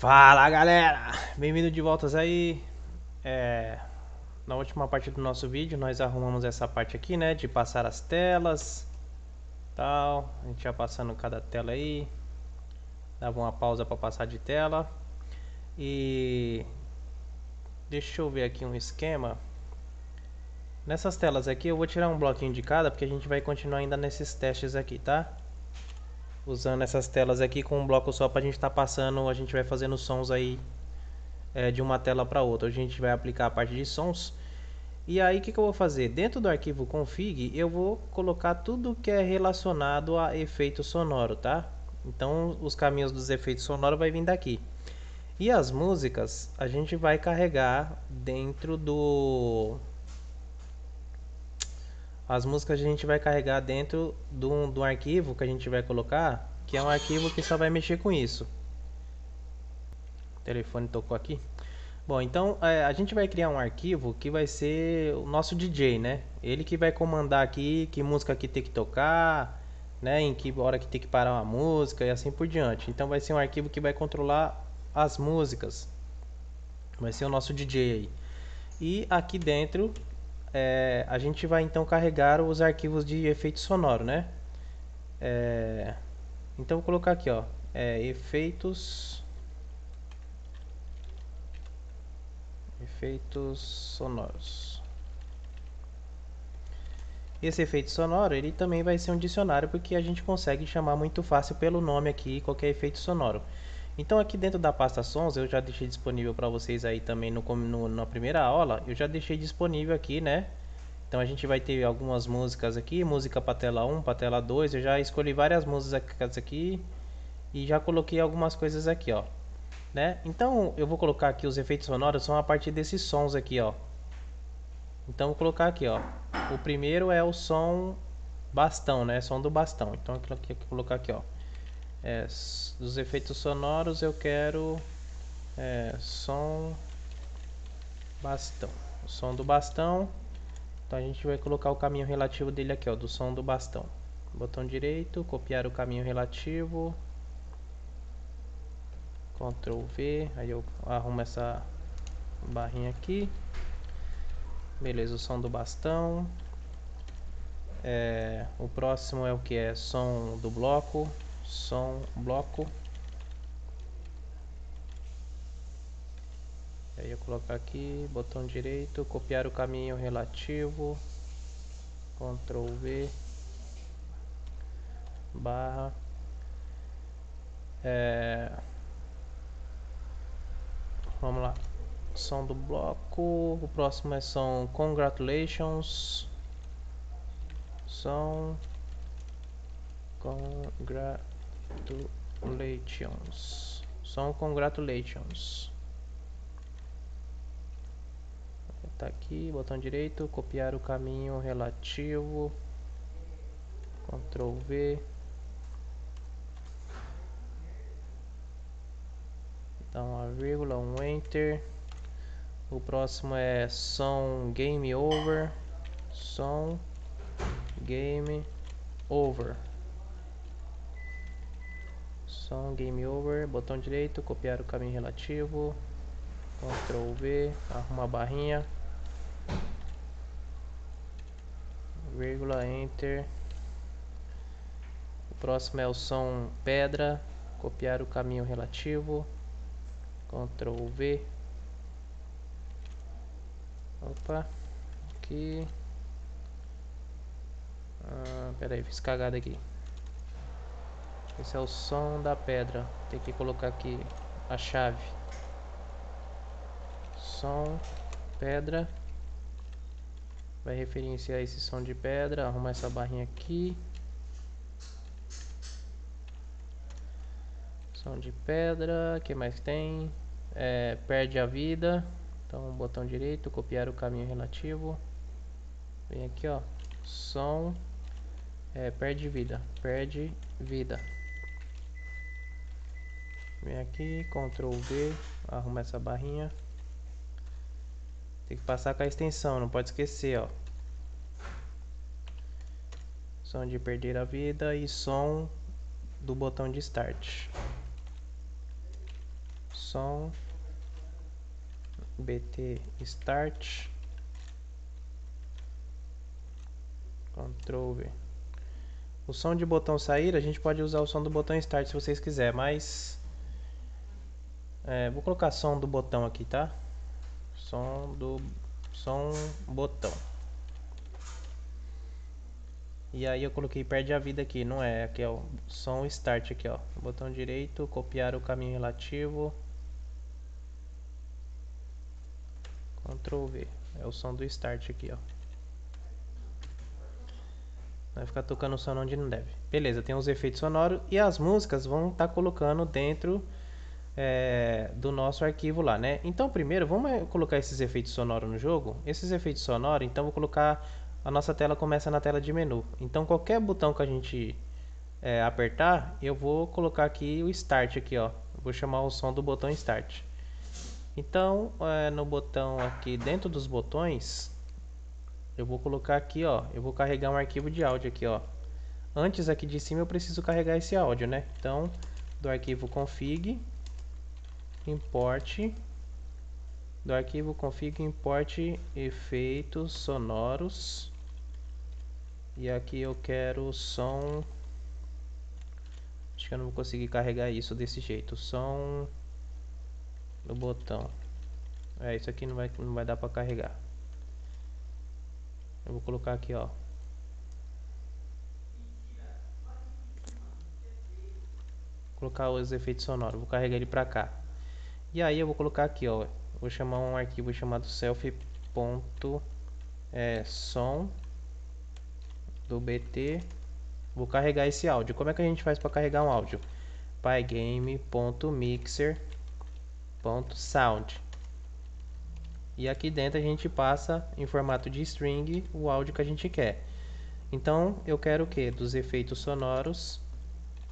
Fala galera, bem-vindo de voltas aí. É, Na última parte do nosso vídeo nós arrumamos essa parte aqui, né, de passar as telas, tal. A gente ia passando cada tela aí, dava uma pausa para passar de tela. E deixa eu ver aqui um esquema. Nessas telas aqui eu vou tirar um bloquinho de cada, porque a gente vai continuar ainda nesses testes aqui, tá? Usando essas telas aqui com um bloco só pra gente estar passando, a gente vai fazendo sons aí de uma tela para outra. Hoje a gente vai aplicar a parte de sons. E aí o que eu vou fazer? Dentro do arquivo config eu vou colocar tudo que é relacionado a efeito sonoro, tá? Então os caminhos dos efeitos sonoros vai vir daqui. E as músicas a gente vai carregar dentro do... As músicas a gente vai carregar dentro do arquivo que a gente vai colocar, que é um arquivo que só vai mexer com isso. O telefone tocou aqui. Bom, então a gente vai criar um arquivo que vai ser o nosso DJ, né? Ele que vai comandar aqui que música que tem que tocar, né? Em que hora que tem que parar uma música e assim por diante. Então vai ser um arquivo que vai controlar as músicas. Vai ser o nosso DJ aí. E aqui dentro a gente vai então carregar os arquivos de efeito sonoro, né? Então vou colocar aqui, ó, efeitos sonoros. Esse efeito sonoro ele também vai ser um dicionário porque a gente consegue chamar muito fácil pelo nome aqui qualquer efeito sonoro. Então aqui dentro da pasta sons eu já deixei disponível para vocês aí também na primeira aula, eu já deixei disponível aqui, né? Então a gente vai ter algumas músicas aqui, música para tela 1, para tela 2, eu já escolhi várias músicas aqui e já coloquei algumas coisas aqui, ó, né? Então eu vou colocar aqui os efeitos sonoros são a partir desses sons aqui, ó. Então vou colocar aqui, ó. O primeiro é o som bastão, né? Som do bastão. Então aqui vou colocar aqui, ó. Dos efeitos sonoros eu quero som bastão. O som do bastão. Então a gente vai colocar o caminho relativo dele aqui, ó, do som do bastão. Botão direito, copiar o caminho relativo. Ctrl V, aí eu arrumo essa barrinha aqui. Beleza, o som do bastão. O próximo é o que é som do bloco, som bloco. Aí eu colocar aqui, botão direito, copiar o caminho relativo, Ctrl V, barra, vamos lá, som do bloco. O próximo é som congratulations, som congratulations, som congratulations. Tá aqui, botão direito, copiar o caminho relativo, Ctrl V, dá uma vírgula, um enter. O próximo é som game over, som game over, som game over, botão direito, copiar o caminho relativo, Ctrl V, arruma a barrinha, vírgula, enter. O próximo é o som pedra, copiar o caminho relativo, Ctrl V. Opa, aqui. Pera aí, fiz cagada aqui. Esse é o som da pedra. Tem que colocar aqui a chave. Som pedra. Vai referenciar esse som de pedra. Arrumar essa barrinha aqui. Som de pedra. O que mais tem? Perde a vida. Então, botão direito, copiar o caminho relativo. Vem aqui, ó. Som. Perde vida. Perde vida. Vem aqui, Ctrl V. Arruma essa barrinha. Tem que passar com a extensão, não pode esquecer, ó. Som de perder a vida e som do botão de start. som bt start, Ctrl V. O som de botão sair, a gente pode usar o som do botão start se vocês quiserem, mas vou colocar som do botão aqui, tá? Som botão. E aí eu coloquei perde a vida aqui, não é? Aqui é o som start aqui, ó. Botão direito, copiar o caminho relativo. Ctrl V. É o som do start aqui, ó. Vai ficar tocando o som onde não deve. Beleza, tem os efeitos sonoros e as músicas vão estar colocando dentro do nosso arquivo lá, né? Então primeiro vamos colocar esses efeitos sonoros no jogo. Esses efeitos sonoros, então vou colocar, a nossa tela começa na tela de menu. Então qualquer botão que a gente apertar, eu vou colocar aqui o start aqui, ó. Vou chamar o som do botão start. Então no botão aqui dentro dos botões, eu vou colocar aqui, ó, eu vou carregar um arquivo de áudio aqui, ó. Antes aqui de cima eu preciso carregar esse áudio, né? Então, do arquivo config, import, do arquivo config, import efeitos sonoros. E aqui eu quero som. Acho que eu não vou conseguir carregar isso desse jeito. Som do botão. Isso aqui não vai dar para carregar. Eu vou colocar aqui, ó. Colocar os efeitos sonoros. Vou carregar ele para cá. E aí eu vou colocar aqui, ó. Vou chamar um arquivo chamado self.som do bt. Vou carregar esse áudio. Como é que a gente faz para carregar um áudio? pygame.mixer.sound. E aqui dentro a gente passa em formato de string o áudio que a gente quer. Então eu quero o que? Dos efeitos sonoros,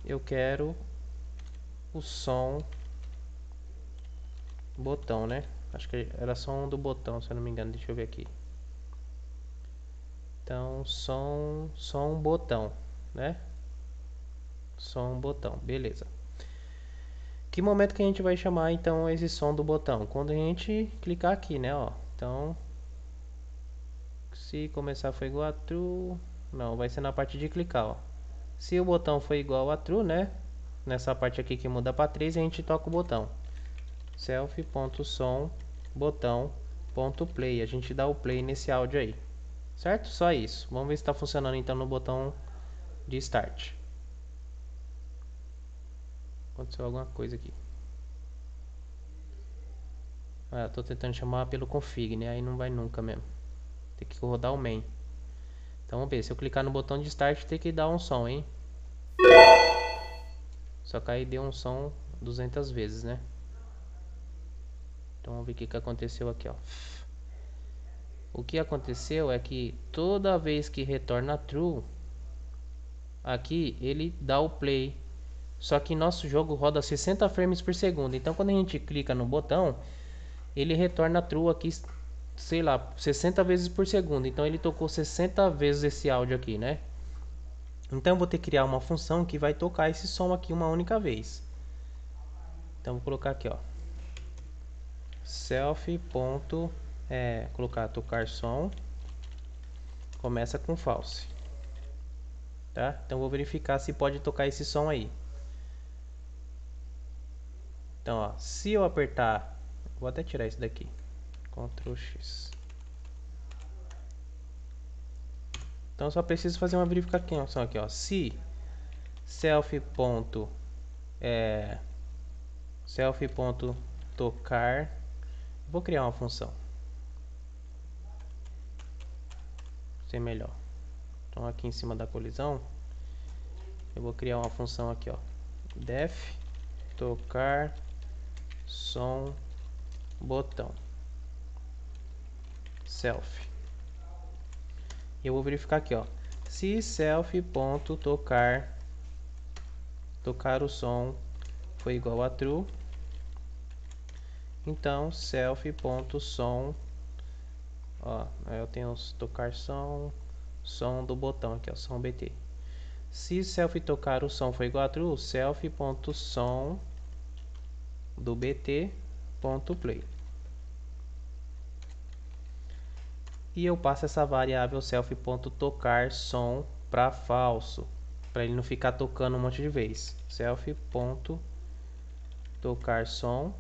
eu quero o som botão, né? Acho que era som do botão, se eu não me engano. Deixa eu ver aqui. Então som botão, né? Som botão, beleza. Que momento que a gente vai chamar então esse som do botão? Quando a gente clicar aqui, né, ó. Então, se começar for igual a true, não, vai ser na parte de clicar, ó. Se o botão for igual a true, né, nessa parte aqui que muda para 3, a gente toca o botão. self.som botão.play. A gente dá o play nesse áudio aí. Certo? Só isso. Vamos ver se está funcionando então no botão de start. Aconteceu alguma coisa aqui. Tô tentando chamar pelo config, né? Aí não vai nunca mesmo. Tem que rodar o main. Então vamos ver. Se eu clicar no botão de start, tem que dar um som, hein? Só que aí deu um som 200 vezes, né? Então vamos ver o que aconteceu aqui, ó. O que aconteceu é que toda vez que retorna true, aqui ele dá o play. Só que nosso jogo roda 60 frames por segundo. Então quando a gente clica no botão, ele retorna true aqui, sei lá, 60 vezes por segundo. Então ele tocou 60 vezes esse áudio aqui, né? Então eu vou ter que criar uma função que vai tocar esse som aqui uma única vez. Então vou colocar aqui, ó. Self. Colocar tocar som. Começa com false. Tá? Então vou verificar se pode tocar esse som aí. Então, ó, se eu apertar, vou até tirar isso daqui. Ctrl X. Então só preciso fazer uma verificação aqui, ó. Se self.tocar, vou criar uma função. Ser melhor. Então aqui em cima da colisão, eu vou criar uma função aqui, ó. Def tocar som botão self. Eu vou verificar aqui, ó. Se self.tocar o som foi igual a true, então self.som, ó, eu tenho tocar som do botão aqui, ó, som bt. Se self tocar o som foi igual a true, self.som do bt.play. E eu passo essa variável self.tocar som para falso, para ele não ficar tocando um monte de vez. Self.tocar som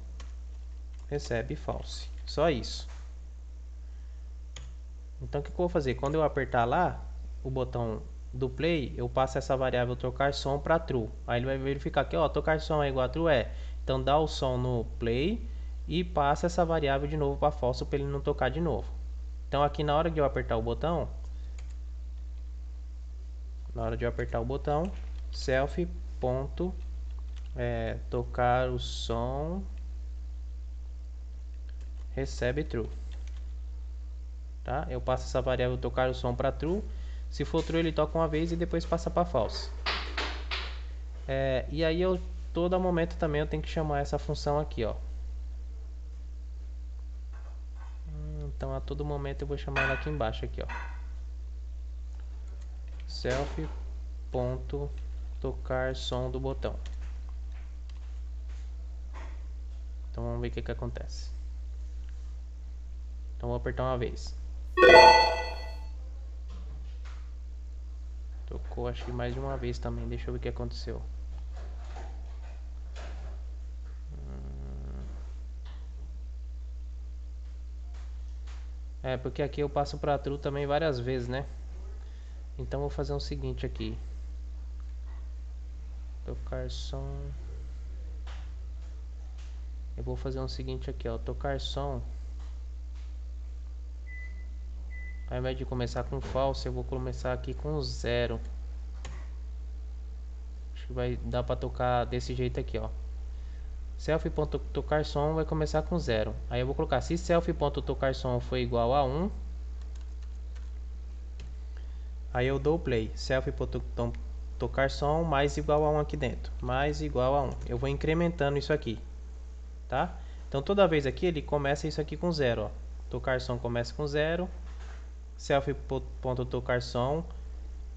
recebe false. Só isso. Então o que eu vou fazer? Quando eu apertar lá o botão do play, eu passo essa variável tocar som para true. Aí ele vai verificar que, ó, tocar som é igual a true, é. Então dá o som no play e passa essa variável de novo para false para ele não tocar de novo. Então aqui na hora de eu apertar o botão, self.tocar o som recebe true. Tá? Eu passo essa variável tocar o som para true. Se for true ele toca uma vez e depois passa para false. E aí todo momento também eu tenho que chamar essa função aqui, ó. Então a todo momento eu vou chamar ela aqui embaixo aqui, ó. Self.tocar som do botão. Então vamos ver o que acontece. Então vou apertar uma vez. Tocou acho que mais de uma vez também. Deixa eu ver o que aconteceu. Porque aqui eu passo para true também várias vezes, né? Então vou fazer o seguinte aqui. Tocar som. Eu vou fazer o seguinte aqui, ó. Tocar som. Ao invés de começar com false, eu vou começar aqui com 0. Acho que vai dar para tocar desse jeito aqui, ó. Self.tocar som vai começar com 0. Aí eu vou colocar, se self.tocar som for igual a 1, aí eu dou o play. Self.tocar som mais igual a 1 aqui dentro. Mais igual a 1. Eu vou incrementando isso aqui. Tá? Então toda vez aqui ele começa isso aqui com 0, ó. Tocar som começa com 0. Self.tocar som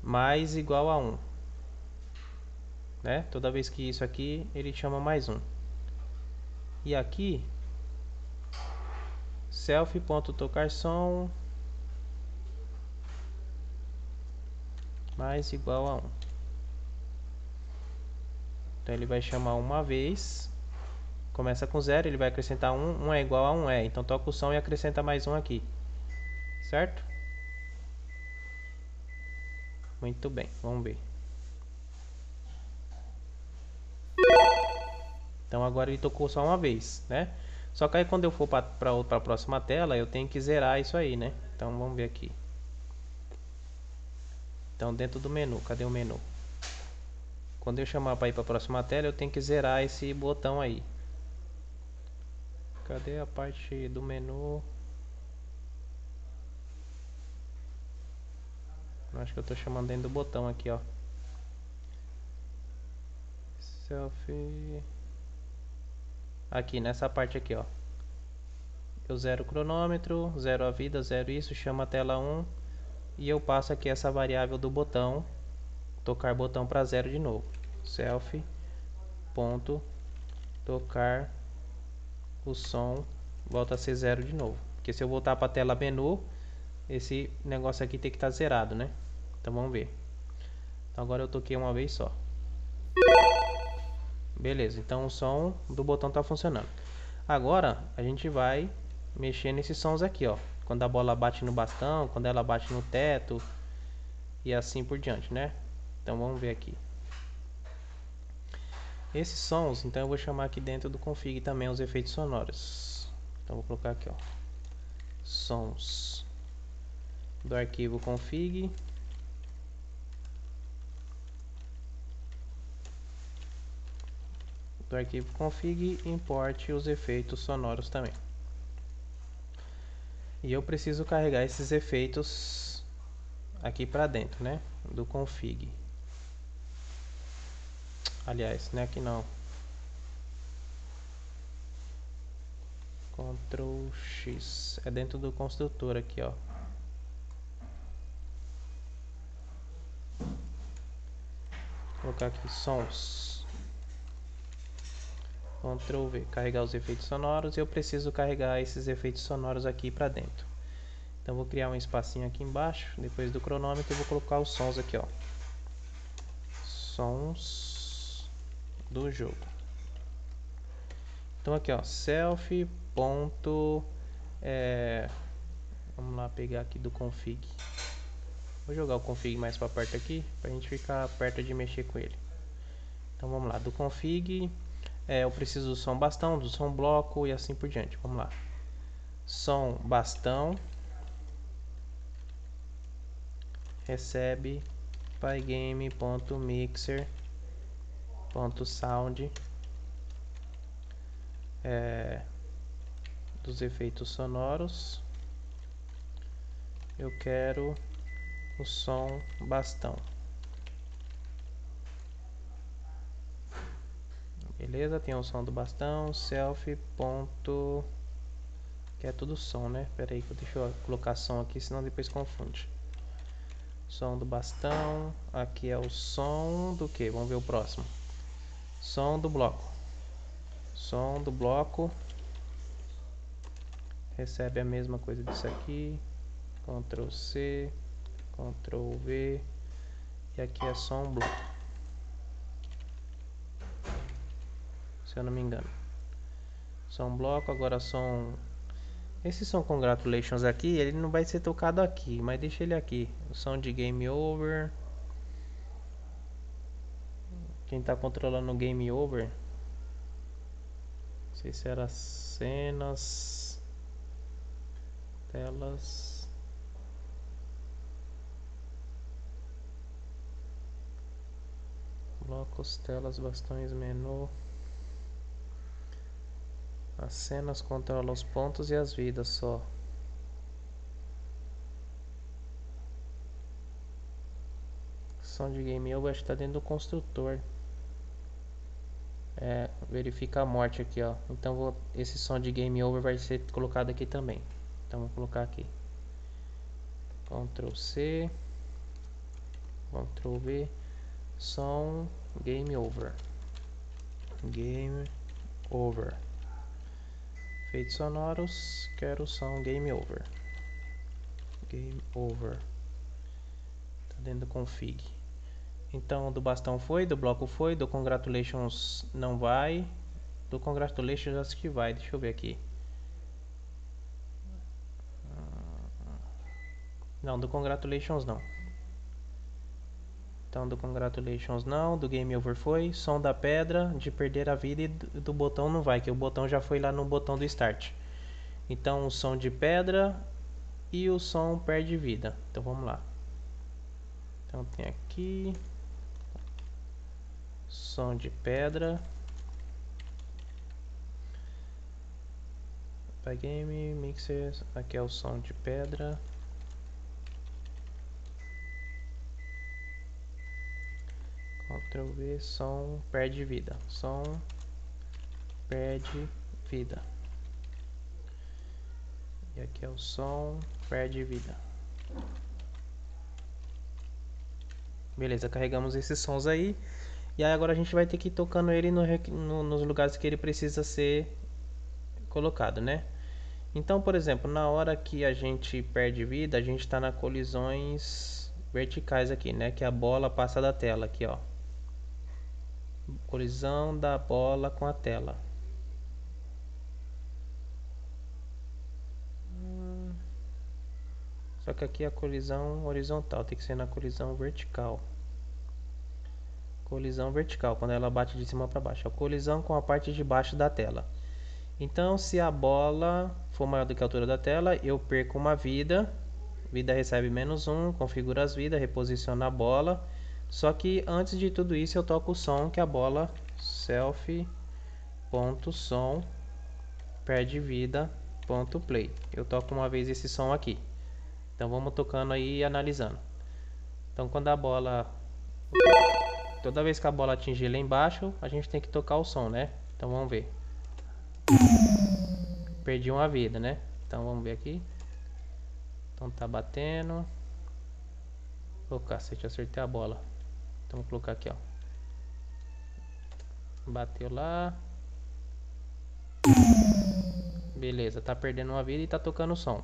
mais igual a 1. Né? Toda vez que isso aqui ele chama mais 1. E aqui self.tocar som mais igual a 1. Então ele vai chamar uma vez. Começa com 0, ele vai acrescentar 1. 1 é igual a 1 é. Então toca o som e acrescenta mais 1 aqui. Certo? Muito bem, vamos ver. Então agora ele tocou só uma vez, né? Só que aí quando eu for para a próxima tela, eu tenho que zerar isso aí, né? Então vamos ver aqui. Então dentro do menu, cadê o menu? Quando eu chamar para ir para a próxima tela, eu tenho que zerar esse botão aí. Cadê a parte do menu? Acho que eu estou chamando dentro do botão aqui, ó. Selfie. Aqui, nessa parte aqui, ó. Eu zero o cronômetro, zero a vida, zero isso, chamo a tela 1. E eu passo aqui essa variável do botão. Tocar botão para 0 de novo. Self.tocar o som volta a ser 0 de novo. Porque se eu voltar para a tela menu, esse negócio aqui tem que estar zerado, né? Então vamos ver. Então agora eu toquei uma vez só. Beleza, então o som do botão está funcionando. Agora a gente vai mexer nesses sons aqui, ó. Quando a bola bate no bastão, quando ela bate no teto e assim por diante, né? Então vamos ver aqui. Esses sons, então eu vou chamar aqui dentro do config também os efeitos sonoros. Então vou colocar aqui, ó. Sons do arquivo config. Do arquivo config, importe os efeitos sonoros também. E eu preciso carregar esses efeitos aqui para dentro, né? Do config. Aliás, não é aqui não. Ctrl X. É dentro do construtor aqui, ó. Vou colocar aqui sons. Ctrl V, carregar os efeitos sonoros. Eu preciso carregar esses efeitos sonoros aqui para dentro. Então vou criar um espacinho aqui embaixo, depois do cronômetro eu vou colocar os sons aqui, ó. Sons do jogo. Então aqui, ó, self. Vamos lá pegar aqui do config. Vou jogar o config mais para perto aqui, para a gente ficar perto de mexer com ele. Então vamos lá, do config, eu preciso do som bastão, do som bloco e assim por diante. Vamos lá. Som bastão recebe pygame.mixer.sound dos efeitos sonoros. Eu quero o som bastão. Beleza, tem o som do bastão, self. Que é tudo som, né? Pera aí, deixa eu colocar som aqui, senão depois confunde. Som do bastão, aqui é o som do que? Vamos ver o próximo. Som do bloco. Som do bloco recebe a mesma coisa disso aqui. Ctrl C, Ctrl V. E aqui é som bloco, se eu não me engano. Som bloco, agora som. Esse som Congratulations aqui, ele não vai ser tocado aqui, mas deixa ele aqui. O som de Game Over. Quem está controlando o Game Over, não sei se era cenas, telas, blocos, telas, bastões, menu. As cenas controlam os pontos e as vidas só. Som de Game Over, acho que está dentro do construtor. Verifica a morte aqui, ó. Então esse som de Game Over vai ser colocado aqui também. Então vou colocar aqui. Ctrl C, Ctrl V, som Game Over. Game Over. Efeitos sonoros, quero o som Game Over. Game Over. Tá dentro do config. Então do bastão foi, do bloco foi, do Congratulations não vai. Do Congratulations acho que vai, deixa eu ver aqui. Não, do Congratulations não. Então do Congratulations não, do Game Over foi. Som da pedra, de perder a vida, e do botão não vai, que o botão já foi lá no botão do Start. Então o som de pedra e o som perde vida. Então vamos lá. Então tem aqui som de pedra. Pygame, Mixer, aqui é o som de pedra. Ctrl V, som perde vida. Som perde vida. E aqui é o som perde vida. Beleza, carregamos esses sons aí. E aí agora a gente vai ter que ir tocando ele nos lugares que ele precisa ser colocado, né? Então, por exemplo, na hora que a gente perde vida, a gente está na colisões verticais aqui, né? Que a bola passa da tela aqui, ó. Colisão da bola com a tela. Só que aqui é a colisão horizontal, tem que ser na colisão vertical. Colisão vertical, quando ela bate de cima para baixo. A colisão com a parte de baixo da tela. Então, se a bola for maior do que a altura da tela, eu perco uma vida. Vida recebe -1, configura as vidas, reposiciona a bola. Só que antes de tudo isso eu toco o som que a bola self.som perde vida.play. Eu toco uma vez esse som aqui. Então vamos tocando aí e analisando. Então quando a bola, toda vez que a bola atingir lá embaixo, a gente tem que tocar o som, né? Então vamos ver. Perdi uma vida, né? Então vamos ver aqui. Então tá batendo. Ô cacete, acertei a bola. Então vou colocar aqui, ó. Bateu lá. Beleza, tá perdendo uma vida e tá tocando o som.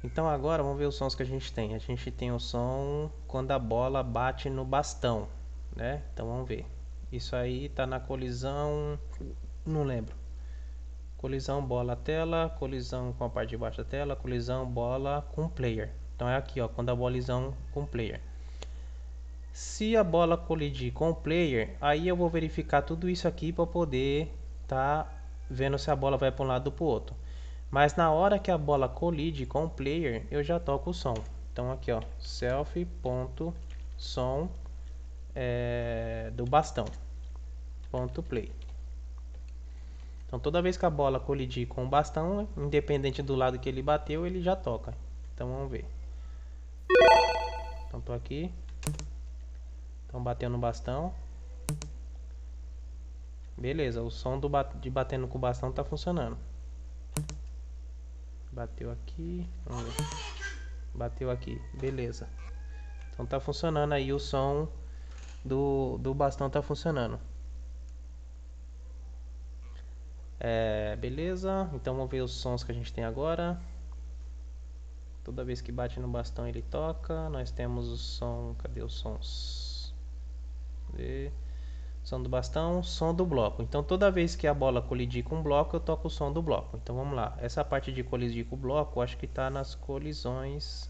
Então agora vamos ver os sons que a gente tem. A gente tem o som quando a bola bate no bastão, né? Então vamos ver. Isso aí tá na colisão, não lembro. Colisão bola tela, colisão com a parte de baixo da tela, colisão bola com player. Então é aqui, ó, quando a colisão com player. Se a bola colidir com o player, aí eu vou verificar tudo isso aqui para poder tá vendo se a bola vai para um lado ou para o outro. Mas na hora que a bola colide com o player, eu já toco o som. Então aqui, ó, self.som do bastão ponto play. Então toda vez que a bola colidir com o bastão, independente do lado que ele bateu, ele já toca. Então vamos ver. Então tô aqui. Então bateu no bastão. Beleza, o som de batendo com o bastão tá funcionando. Bateu aqui. Vamos ver. Bateu aqui. Beleza. Então tá funcionando aí o som do bastão tá funcionando. Beleza. Então vamos ver os sons que a gente tem agora. Toda vez que bate no bastão ele toca. Nós temos o som. Cadê os sons? Cadê? Som do bastão, som do bloco. Então toda vez que a bola colidir com o bloco, eu toco o som do bloco. Então vamos lá. Essa parte de colidir com o bloco, acho que está nas colisões.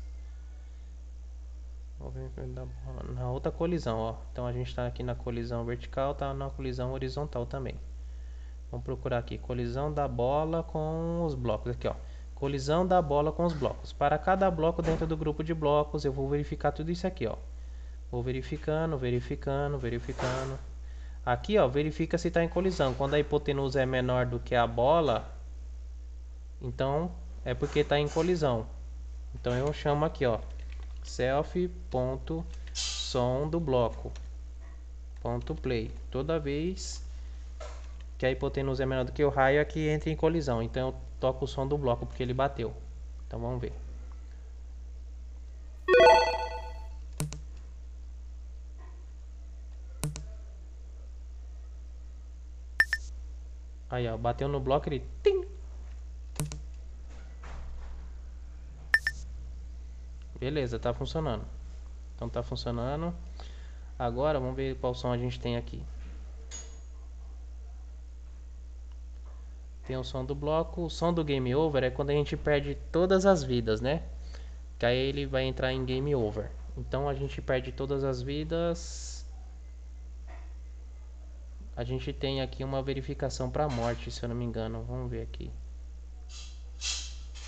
Na outra colisão, ó. Então a gente está aqui na colisão vertical, tá na colisão horizontal também. Vamos procurar aqui colisão da bola com os blocos aqui, ó. Colisão da bola com os blocos. Para cada bloco dentro do grupo de blocos, eu vou verificar tudo isso aqui, ó. Vou verificando, verificando, verificando. Aqui, ó, verifica se está em colisão. Quando a hipotenusa é menor do que a bola, então é porque está em colisão. Então eu chamo aqui, ó, self.som do bloco ponto play. Toda vez que a hipotenusa é menor do que o raio, aqui entra em colisão. Então eu toco o som do bloco porque ele bateu. Então vamos ver. Aí, ó, bateu no bloco, ele tim. Beleza, tá funcionando. Então tá funcionando. Agora vamos ver qual som a gente tem aqui. Tem o som do bloco. O som do game over é quando a gente perde todas as vidas, né? Que aí ele vai entrar em game over. Então a gente perde todas as vidas. A gente tem aqui uma verificação para morte, se eu não me engano. Vamos ver aqui.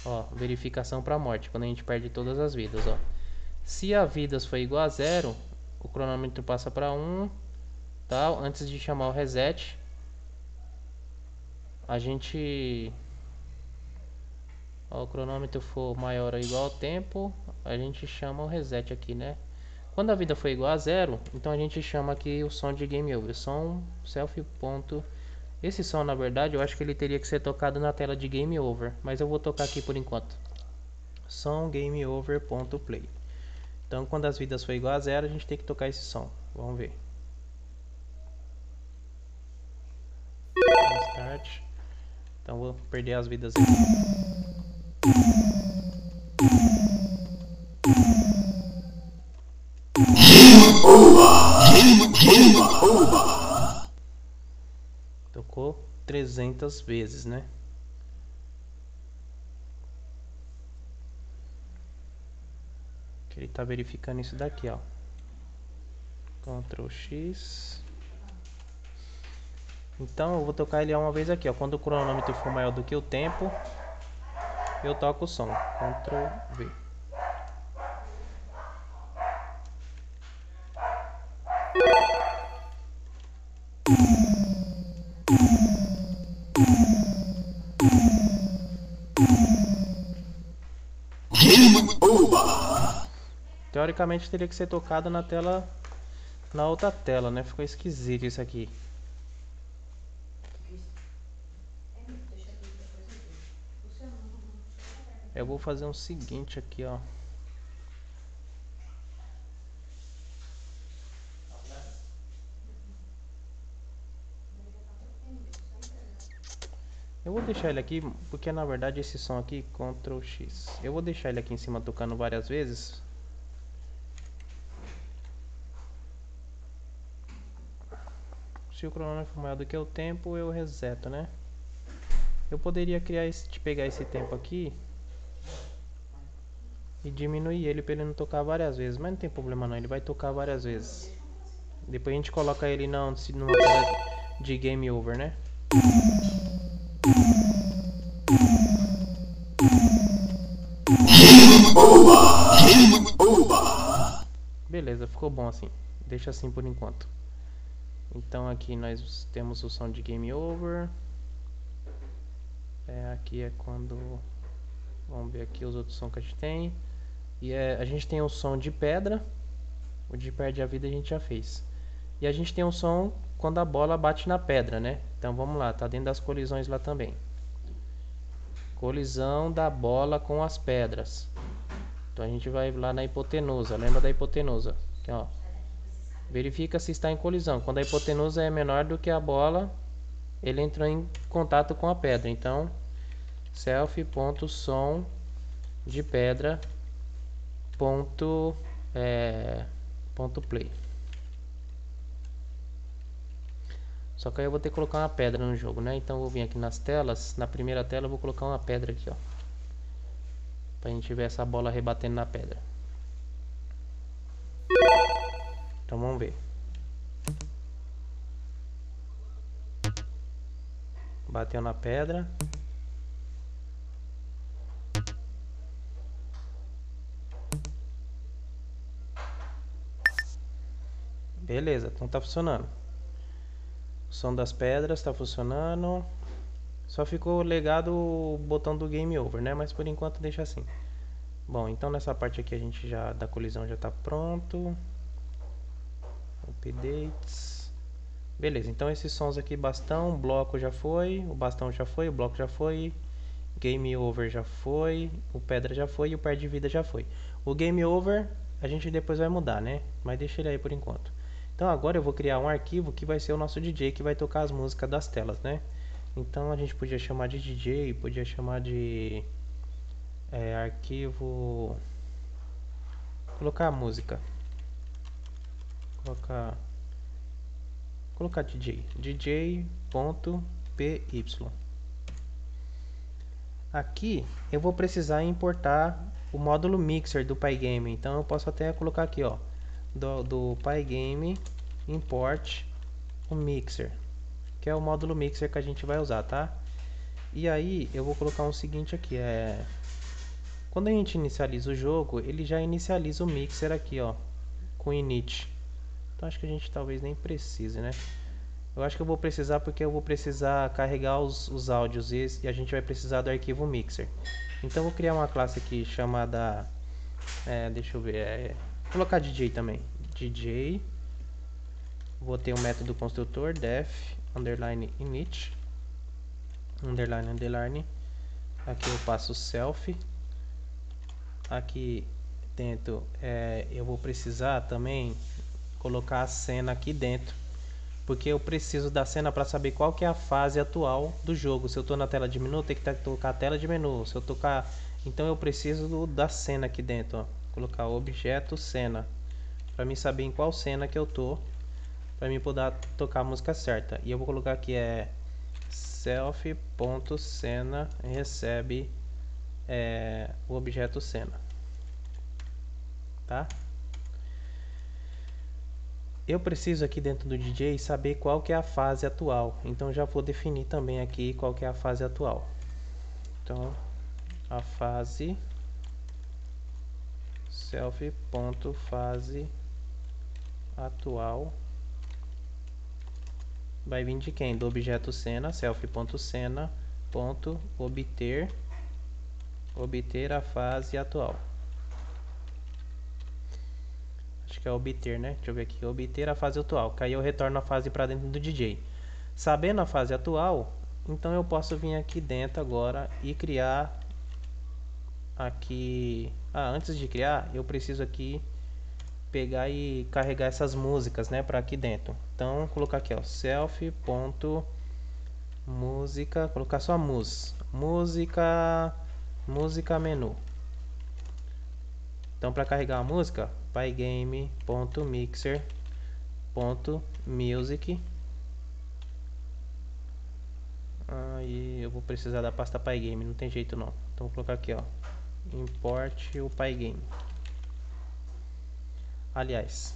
Ó, verificação para morte, quando a gente perde todas as vidas, ó. Se a vidas for igual a zero, o cronômetro passa para 1, tal. Antes de chamar o reset, a gente, ó, o cronômetro for maior ou igual ao tempo, a gente chama o reset aqui, né? Quando a vida for igual a zero, então a gente chama aqui o som de game over, som self. Esse som, na verdade, eu acho que ele teria que ser tocado na tela de game over, mas eu vou tocar aqui por enquanto. Som game over.play. Então, quando as vidas for igual a zero, a gente tem que tocar esse som. Vamos ver. Start. Então, vou perder as vidas aqui. Tocou 300 vezes, né? Que ele tá verificando isso daqui, ó. Ctrl X. Então eu vou tocar ele uma vez aqui, ó. Quando o cronômetro for maior do que o tempo, eu toco o som. Ctrl V. Teoricamente teria que ser tocado na tela, na outra tela, né? Ficou esquisito isso aqui. Eu vou fazer o seguinte aqui, ó. Eu vou deixar ele aqui, porque na verdade esse som aqui, Ctrl X. Eu vou deixar ele aqui em cima tocando várias vezes. Se o cronômetro for maior do que o tempo, eu reseto, né? Eu poderia pegar esse tempo aqui e diminuir ele para ele não tocar várias vezes, mas não tem problema não, ele vai tocar várias vezes. Depois a gente coloca ele numa tela de game over, né? Beleza, ficou bom assim. Deixa assim por enquanto. Então aqui nós temos o som de game over. Aqui é quando... Vamos ver aqui os outros sons que a gente tem. E a gente tem o som de pedra. O de perde a vida a gente já fez. E a gente tem o som quando a bola bate na pedra, né? Então vamos lá, tá dentro das colisões lá também. Colisão da bola com as pedras. Então a gente vai lá na hipotenusa. Lembra da hipotenusa? Aqui, ó. Verifica se está em colisão. Quando a hipotenusa é menor do que a bola, ele entrou em contato com a pedra. Então, self.som de pedra ponto play. Só que aí eu vou ter que colocar uma pedra no jogo, né? Então eu vou vir aqui nas telas. Na primeira tela eu vou colocar uma pedra aqui, ó. Pra gente ver essa bola rebatendo na pedra. Então vamos ver. Bateu na pedra. Beleza, então tá funcionando. O som das pedras tá funcionando. Só ficou legado o botão do game over, né? Mas por enquanto deixa assim. Bom, então nessa parte aqui a gente já da colisão já tá pronto. Updates. Beleza, então esses sons aqui, bastão, bloco já foi, o bastão já foi, o bloco já foi, game over já foi, o pedra já foi e o perde de vida já foi. O game over a gente depois vai mudar, né? Mas deixa ele aí por enquanto. Então agora eu vou criar um arquivo que vai ser o nosso DJ que vai tocar as músicas das telas, né? Então a gente podia chamar de DJ, podia chamar de arquivo, colocar a música, colocar DJ.py. Aqui eu vou precisar importar o módulo mixer do Pygame, então eu posso até colocar aqui, ó, do Pygame import o mixer, que é o módulo mixer que a gente vai usar, tá? E aí eu vou colocar o seguinte aqui, quando a gente inicializa o jogo, ele já inicializa o mixer aqui, ó, com init. Então acho que a gente talvez nem precise, né? Eu acho que eu vou precisar porque eu vou precisar carregar os áudios e a gente vai precisar do arquivo mixer. Então eu vou criar uma classe aqui chamada, deixa eu ver, vou colocar DJ também, DJ. Vou ter um método construtor def underline init underline. Aqui eu passo self. Aqui dentro eu vou precisar também colocar a cena aqui dentro, porque eu preciso da cena para saber qual que é a fase atual do jogo. Se eu estou na tela de menu, tem que tocar a tela de menu. Se eu tocar, então eu preciso da cena aqui dentro, ó. Colocar objeto cena, para mim saber em qual cena que eu tô, para mim poder tocar a música certa. E eu vou colocar aqui self.cena recebe o objeto cena, tá? Eu preciso aqui dentro do DJ saber qual que é a fase atual, então já vou definir também aqui qual que é a fase atual. Então a fase self.fase atual vai vir de quem? Do objeto cena, self.cena.obter a fase atual. Acho que é obter, né? Deixa eu ver aqui, obter a fase atual, que aí eu retorno a fase para dentro do DJ. Sabendo a fase atual, então eu posso vir aqui dentro agora e criar aqui. Antes de criar, eu preciso aqui pegar e carregar essas músicas, né, para aqui dentro. Então, vou colocar aqui, ó, self. música, colocar só música menu. Então para carregar a música, pygame.mixer.music. Aí eu vou precisar da pasta Pygame, não tem jeito não. Então vou colocar aqui, ó, import o Pygame. Aliás,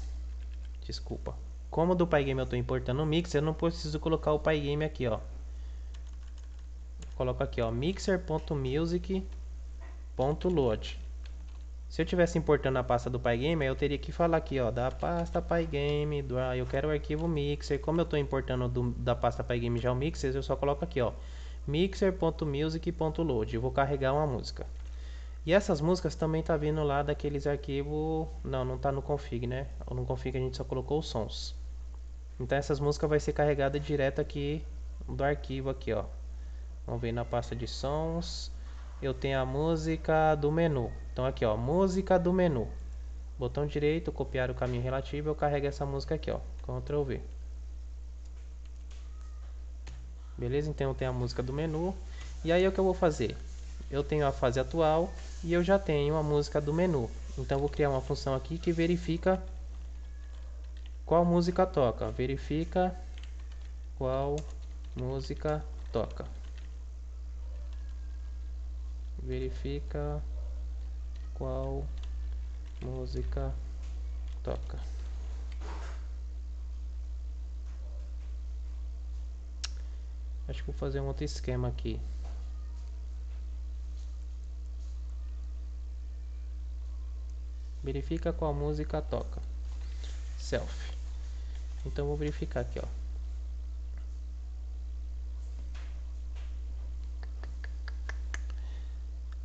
desculpa. Como do Pygame eu estou importando o mixer, eu não preciso colocar o Pygame aqui, ó. Coloco aqui, ó, mixer.music.load. Se eu tivesse importando a pasta do Pygame, eu teria que falar aqui, ó, da pasta Pygame, eu quero o arquivo mixer. Como eu estou importando da pasta Pygame já o mixer, eu só coloco aqui, ó, mixer.music.load. Eu vou carregar uma música. E essas músicas também tá vindo lá daqueles arquivos, não tá no config, né? No config a gente só colocou os sons. Então essas músicas vai ser carregada direto aqui do arquivo aqui, ó. Vamos ver na pasta de sons. Eu tenho a música do menu. Então aqui, ó, música do menu. Botão direito, copiar o caminho relativo, eu carrego essa música aqui, ó. Ctrl V. Beleza? Então eu tenho a música do menu. E aí o que eu vou fazer? Eu tenho a fase atual e eu já tenho a música do menu. Então eu vou criar uma função aqui que verifica qual música toca. Verifica qual música toca. Verifica qual música toca. Acho que vou fazer um outro esquema aqui. Verifica qual música toca. Self. Então eu vou verificar aqui, ó.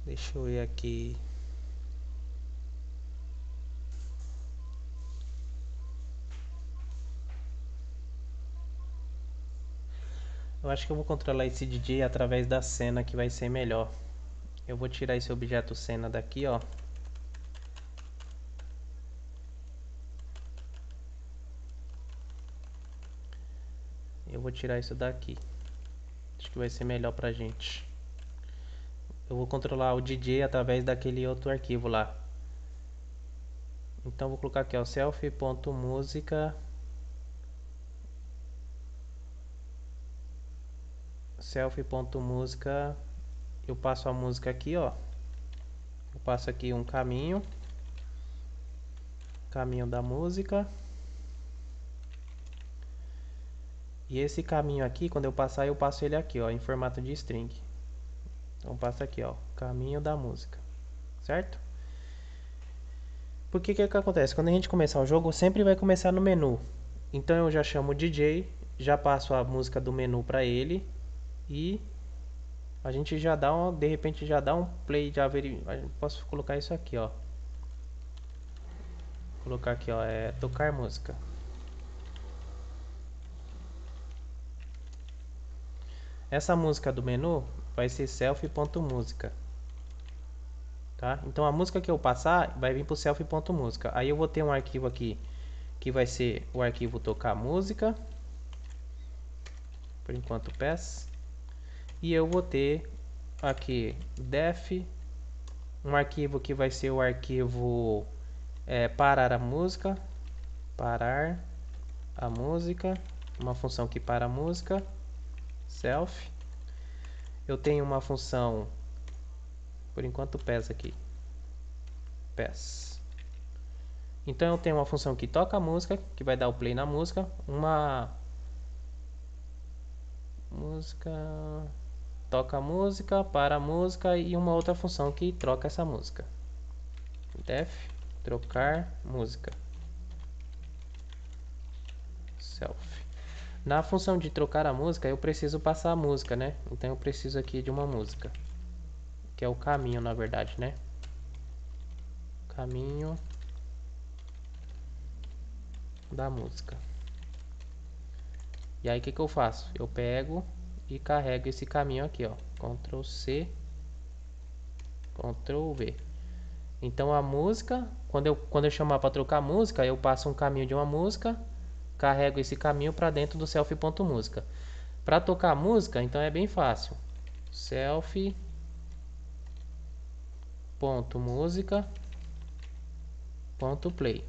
Deixa eu ir aqui. Eu acho que eu vou controlar esse DJ através da cena, que vai ser melhor. Eu vou tirar esse objeto cena daqui, ó. Eu vou tirar isso daqui. Acho que vai ser melhor pra gente. Eu vou controlar o DJ através daquele outro arquivo lá. Então vou colocar aqui, ó, self.musica. Self.musica. Eu passo a música aqui, ó. Eu passo aqui um caminho da música. E esse caminho aqui, quando eu passar, eu passo ele aqui, ó, em formato de string. Então passa aqui, ó, caminho da música, certo? Porque que acontece? Quando a gente começar o jogo, sempre vai começar no menu. Então eu já chamo o DJ, já passo a música do menu para ele e a gente já dá de repente já dá um play, posso colocar isso aqui, ó. Vou colocar aqui, ó, tocar música. Essa música do menu vai ser self.música. Tá? Então a música que eu passar vai vir pro self.música. Aí eu vou ter um arquivo aqui que vai ser o arquivo tocar música. Por enquanto pass. E eu vou ter aqui def, um arquivo que vai ser o arquivo parar a música. Parar a música. Uma função que para a música. Self. Eu tenho uma função, por enquanto pass aqui. Pass. Então eu tenho uma função que toca a música, que vai dar o play na música, toca a música, para a música e uma outra função que troca essa música. Def trocar música. Self. Na função de trocar a música, eu preciso passar a música, né? Então eu preciso aqui de uma música, que é o caminho, na verdade, né? Caminho da música. E aí o que eu faço? Eu pego e carrego esse caminho aqui, ó. Ctrl C, Ctrl V. Então a música, quando eu chamar para trocar a música, eu passo um caminho de uma música, carrego esse caminho para dentro do self.música. Para tocar a música, então é bem fácil. Self.música.play.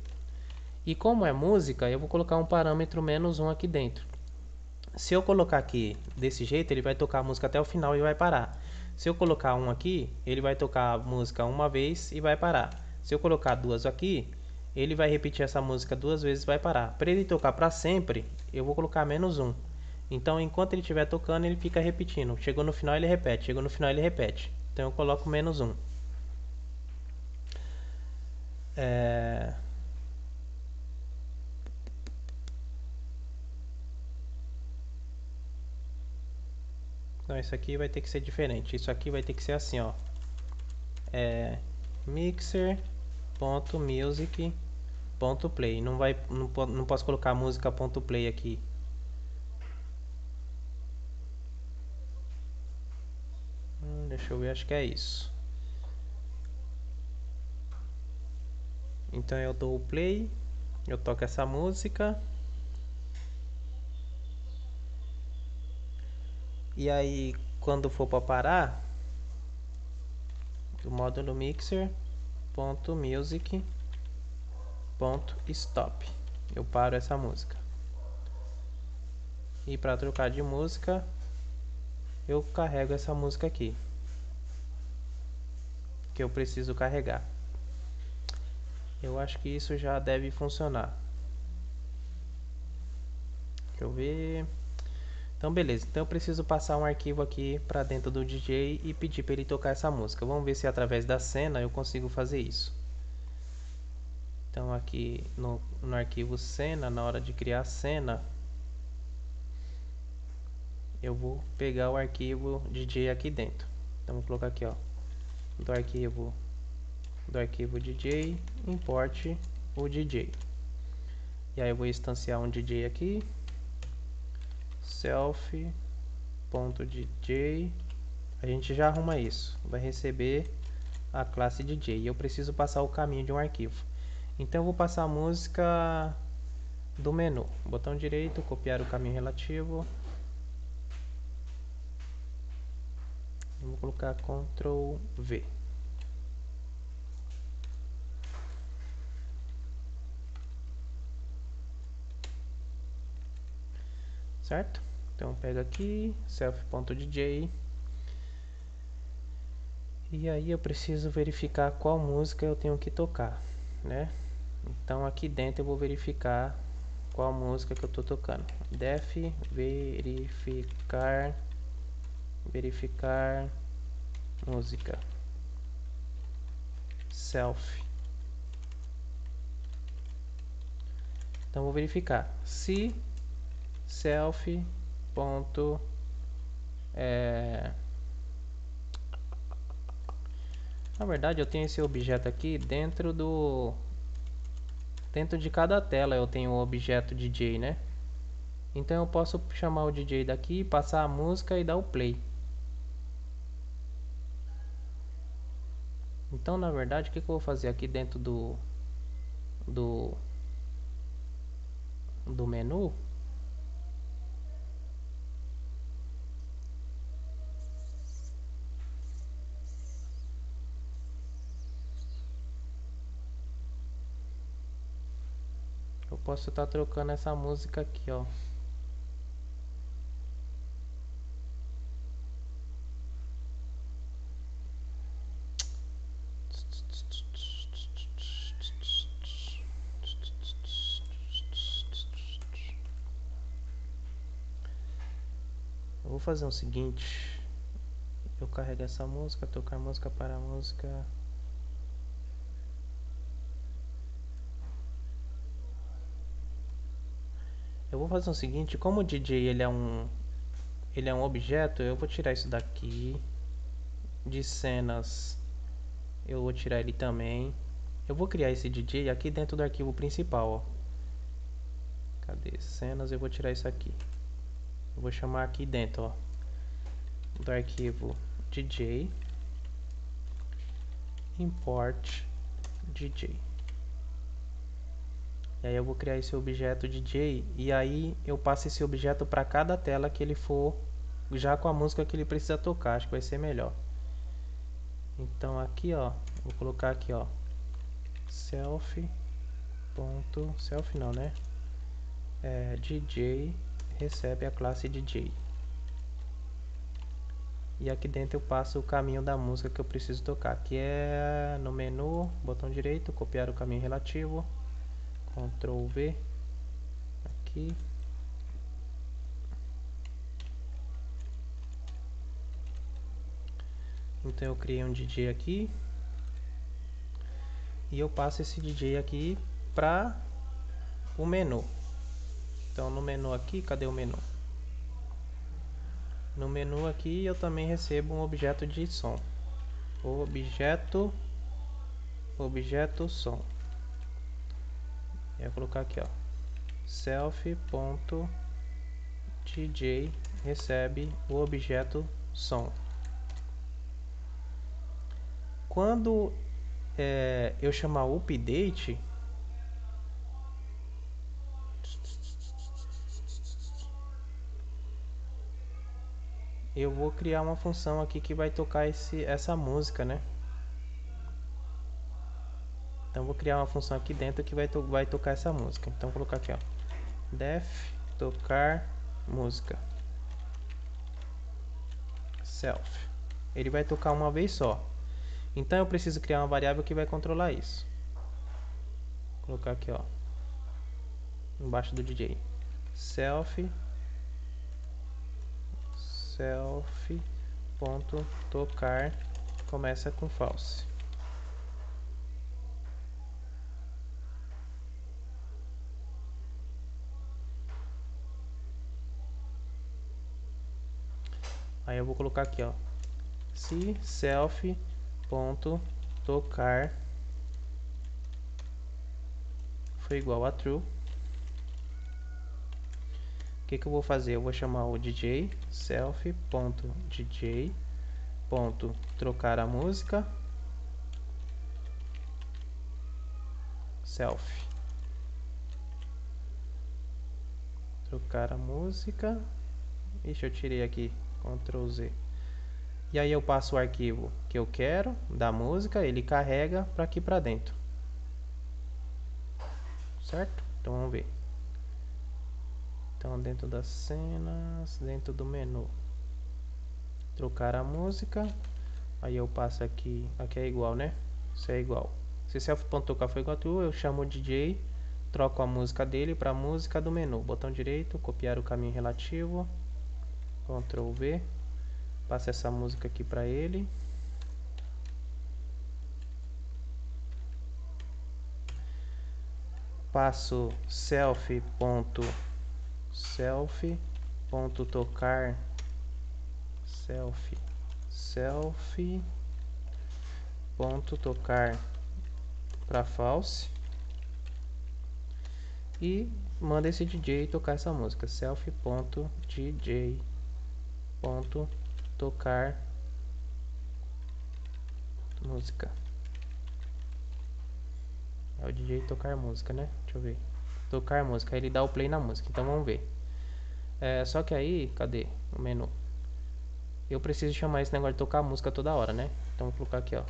E como é música, eu vou colocar um parâmetro -1 aqui dentro. Se eu colocar aqui desse jeito, ele vai tocar a música até o final e vai parar. Se eu colocar um aqui, ele vai tocar a música uma vez e vai parar. Se eu colocar duas aqui, ele vai repetir essa música duas vezes e vai parar. Para ele tocar para sempre, eu vou colocar -1. Então, enquanto ele estiver tocando, ele fica repetindo. Chegou no final, ele repete. Chegou no final, ele repete. Então, eu coloco -1. Então, isso aqui vai ter que ser diferente. Isso aqui vai ter que ser assim, ó. Mixer.music.play. Não posso colocar música.play aqui. Deixa eu ver, acho que é isso. Então eu dou o play, eu toco essa música. E aí, quando for para parar, o módulo mixer.music.stop. Eu paro essa música. E para trocar de música, eu carrego essa música aqui, que eu preciso carregar. Eu acho que isso já deve funcionar. Deixa eu ver. Então beleza, então eu preciso passar um arquivo aqui para dentro do DJ e pedir para ele tocar essa música. Vamos ver se através da cena eu consigo fazer isso. Então aqui no arquivo cena, na hora de criar a cena, eu vou pegar o arquivo DJ aqui dentro. Então vou colocar aqui, ó, do arquivo DJ, import o DJ. E aí eu vou instanciar um DJ aqui, self.dj. A gente já arruma isso, vai receber a classe DJ. E eu preciso passar o caminho de um arquivo. Então eu vou passar a música do menu. Botão direito, copiar o caminho relativo. Eu vou colocar Ctrl V. Certo? Então pega aqui, self.dj. E aí eu preciso verificar qual música eu tenho que tocar, né? Então aqui dentro eu vou verificar qual música que eu tô tocando. Def verificar música. Self. Então vou verificar se self. Na verdade eu tenho esse objeto aqui dentro de cada tela eu tenho o objeto DJ, né? Então eu posso chamar o DJ daqui, passar a música e dar o play. Então na verdade o que eu vou fazer aqui dentro do menu? Eu posso estar trocando essa música aqui, ó. Eu vou fazer o seguinte. Eu carrego essa música, tocar música para música. Eu vou fazer o seguinte, como o DJ ele é um objeto, eu vou tirar isso daqui. De cenas, eu vou tirar ele também. Eu vou criar esse DJ aqui dentro do arquivo principal, ó. Cadê cenas? Eu vou tirar isso aqui. Eu vou chamar aqui dentro, ó, do arquivo DJ, import DJ. E aí eu vou criar esse objeto DJ e aí eu passo esse objeto para cada tela que ele for já com a música que ele precisa tocar. Acho que vai ser melhor. Então aqui, ó, vou colocar aqui, ó, self ponto self não, né? DJ recebe a classe DJ. E aqui dentro eu passo o caminho da música que eu preciso tocar, que é no menu, botão direito, copiar o caminho relativo, Ctrl V, aqui. Então eu criei um DJ aqui, e eu passo esse DJ aqui para o menu. Então no menu aqui, cadê o menu? No menu aqui eu também recebo um objeto de som. Objeto som. Eu vou colocar aqui, ó, self.dj recebe o objeto som. Quando eu chamar o update, eu vou criar uma função aqui que vai tocar essa música, né? Então vou criar uma função aqui dentro que vai tocar essa música. Então vou colocar aqui, ó, def tocar música self. Ele vai tocar uma vez só. Então eu preciso criar uma variável que vai controlar isso. Vou colocar aqui, ó, embaixo do DJ, self.tocar começa com false. Aí eu vou colocar aqui, ó, se self.tocar foi igual a true, o que eu vou fazer? Eu vou chamar o DJ self.dj.trocar a música self. Trocar a música. Ixi, eu tirei aqui, Ctrl Z. E aí eu passo o arquivo que eu quero da música, ele carrega para aqui para dentro. Certo? Então vamos ver. Então dentro das cenas, dentro do menu, trocar a música. Aí eu passo aqui é igual, né? Isso é igual. Se self.tocar foi igual a true, eu chamo o DJ, troco a música dele para a música do menu. Botão direito, copiar o caminho relativo, Ctrl V, passo essa música aqui para ele. Passo self.tocar self.tocar para false e manda esse DJ tocar essa música, self.dj.tocar música. É o DJ tocar música, né? Deixa eu ver. Tocar música, aí ele dá o play na música. Então vamos ver. Só que aí, cadê o menu? Eu preciso chamar esse negócio de tocar música toda hora, né? Então vou colocar aqui, ó,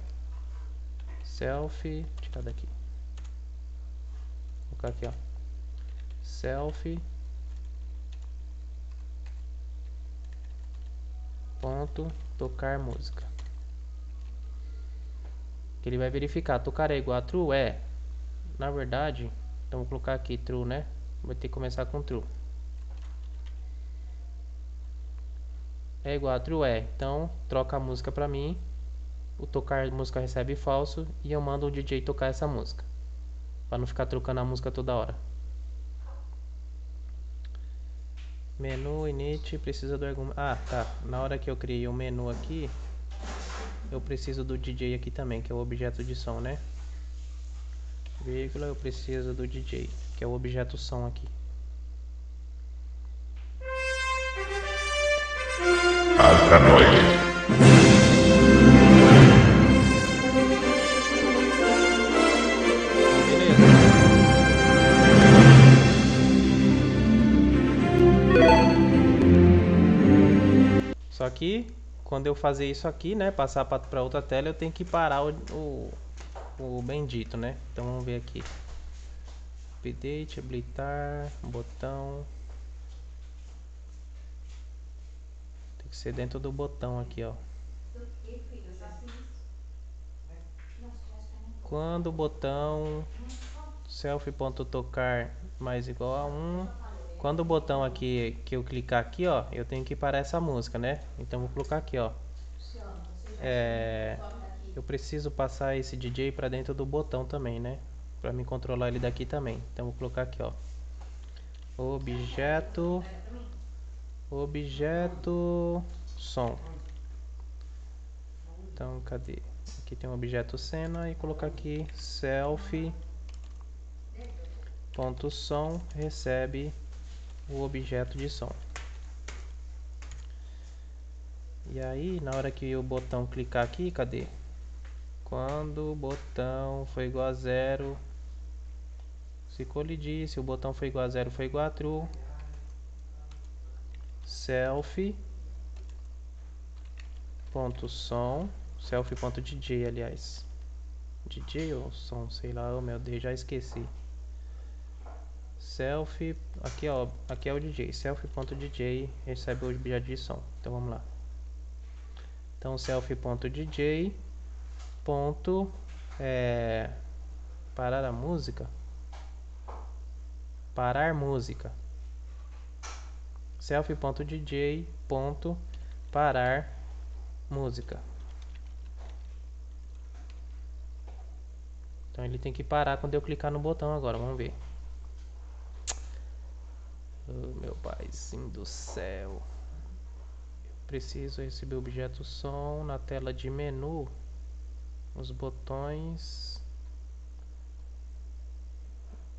self, tirar daqui. Vou colocar aqui, ó, self ponto tocar música. Que ele vai verificar, tocar é igual a true? Na verdade, então vou colocar aqui true, né? Vai ter que começar com true. É igual a true? Então troca a música pra mim. O tocar música recebe falso e eu mando o DJ tocar essa música, pra não ficar trocando a música toda hora. Menu init precisa do argumento. Ah, tá. Na hora que eu criei o menu aqui, eu preciso do DJ aqui também, que é o objeto de som, né? Vírgula, eu preciso do DJ, que é o objeto som aqui. Alcanoide. Beleza. aqui, quando eu fazer isso aqui, né, passar para outra tela, eu tenho que parar o bendito, né? Então vamos ver aqui. Update, habilitar, botão. Tem que ser dentro do botão aqui, ó. Quando o botão self.tocar mais igual a 1, quando o botão aqui que eu clicar aqui, ó, eu tenho que parar essa música, né? Então vou colocar aqui, ó. Eu preciso passar esse DJ para dentro do botão também, né? Para me controlar ele daqui também. Então vou colocar aqui, ó. Objeto som. Então cadê? Aqui tem um objeto cena e colocar aqui self.som recebe o objeto de som. E aí, na hora que o botão clicar aqui, cadê? Quando o botão for igual a 0, se colidir, se o botão for igual a 0, for igual a true, self.som, self.dj, aliás. DJ ou som, sei lá, oh meu Deus, já esqueci. Self, aqui ó, aqui é o DJ, self.dj recebe o objeto de som. Então vamos lá. Então self.dj ponto parar a música, parar música, self.dj ponto parar música. Então ele tem que parar quando eu clicar no botão agora, vamos ver. Oh, meu paizinho do céu. Eu preciso receber o objeto som na tela de menu. Os botões.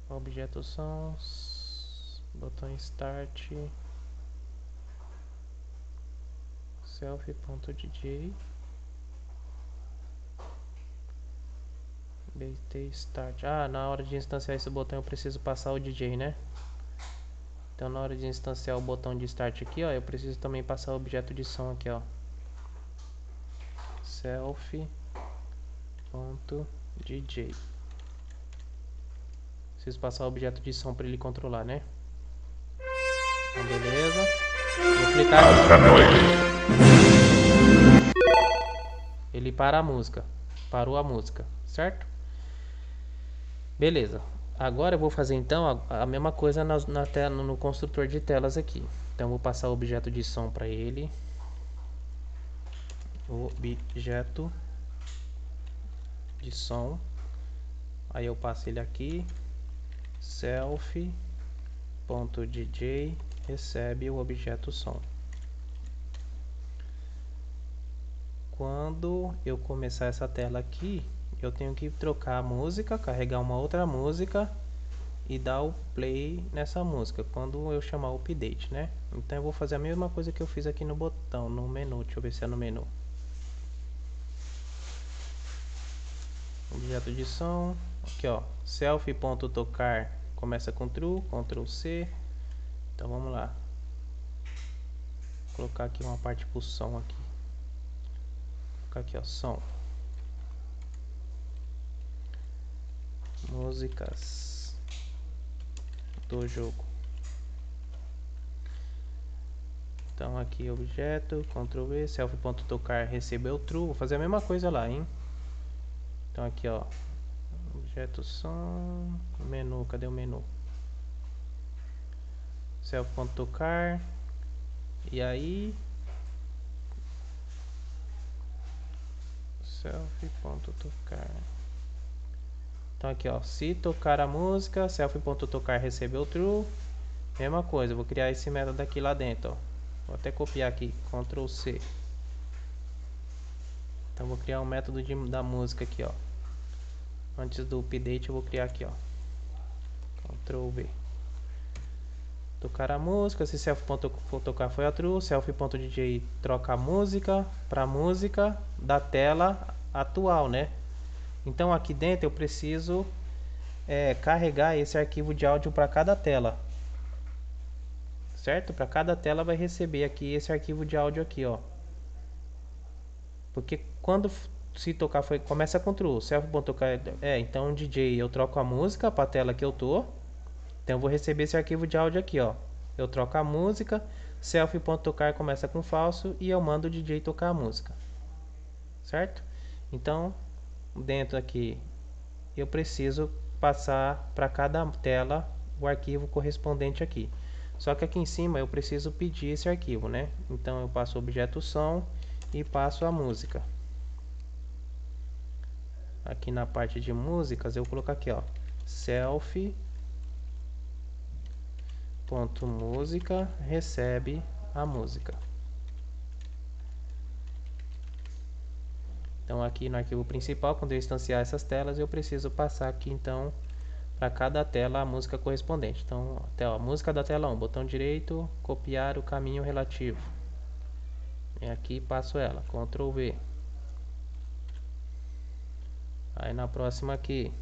Objeto sons. Botão start. Self.dj. BT start. Ah, na hora de instanciar esse botão eu preciso passar o DJ, né? Então na hora de instanciar o botão de start aqui, ó, eu preciso também passar o objeto de som aqui, ó. Self.dj. Preciso passar o objeto de som para ele controlar, né? Então, beleza. Vou clicar aqui. Ele para a música. Parou a música, certo? Beleza. Agora eu vou fazer então a mesma coisa na tela, no construtor de telas aqui. Então vou passar o objeto de som para ele. Objeto de som. Aí eu passo ele aqui. Self.dj recebe o objeto som. Quando eu começar essa tela aqui, eu tenho que trocar a música, carregar uma outra música e dar o play nessa música quando eu chamar o update, né? Então eu vou fazer a mesma coisa que eu fiz aqui no botão, no menu. Deixa eu ver se é no menu. Objeto de som, aqui ó, self.tocar começa com true, Ctrl C. Então vamos lá. Vou colocar aqui uma parte pro som aqui. Vou colocar aqui ó, som. Músicas do jogo. Então aqui objeto, Ctrl V, self.tocar recebeu true. Vou fazer a mesma coisa lá, hein? Então aqui ó, objeto som, menu, cadê o menu? Self.tocar. E aí self.tocar. Então aqui ó, se tocar a música, self.tocar recebeu true. Mesma coisa, eu vou criar esse método aqui lá dentro, ó. Vou até copiar aqui, Ctrl C. Então vou criar um método da música aqui, ó. Antes do update eu vou criar aqui, ó. Ctrl V. Tocar a música, se self.tocar foi a true, self.dj troca a música para música da tela atual, né? Então aqui dentro eu preciso carregar esse arquivo de áudio para cada tela, certo? Para cada tela vai receber aqui esse arquivo de áudio aqui, ó. Porque quando se tocar começa com true. Self.tocar então DJ, eu troco a música para a tela que eu tô. Então eu vou receber esse arquivo de áudio aqui, ó. Eu troco a música, self.tocar começa com falso e eu mando o DJ tocar a música. Certo? Então, dentro aqui eu preciso passar para cada tela o arquivo correspondente aqui. Só que aqui em cima eu preciso pedir esse arquivo, né? Então eu passo o objeto som e passo a música. Aqui na parte de músicas eu coloco aqui, ó, self.música recebe a música. Então aqui no arquivo principal, quando eu instanciar essas telas, eu preciso passar aqui então para cada tela a música correspondente. Então, até a música da tela 1, botão direito, copiar o caminho relativo. E aqui passo ela, Ctrl V. Aí na próxima aqui,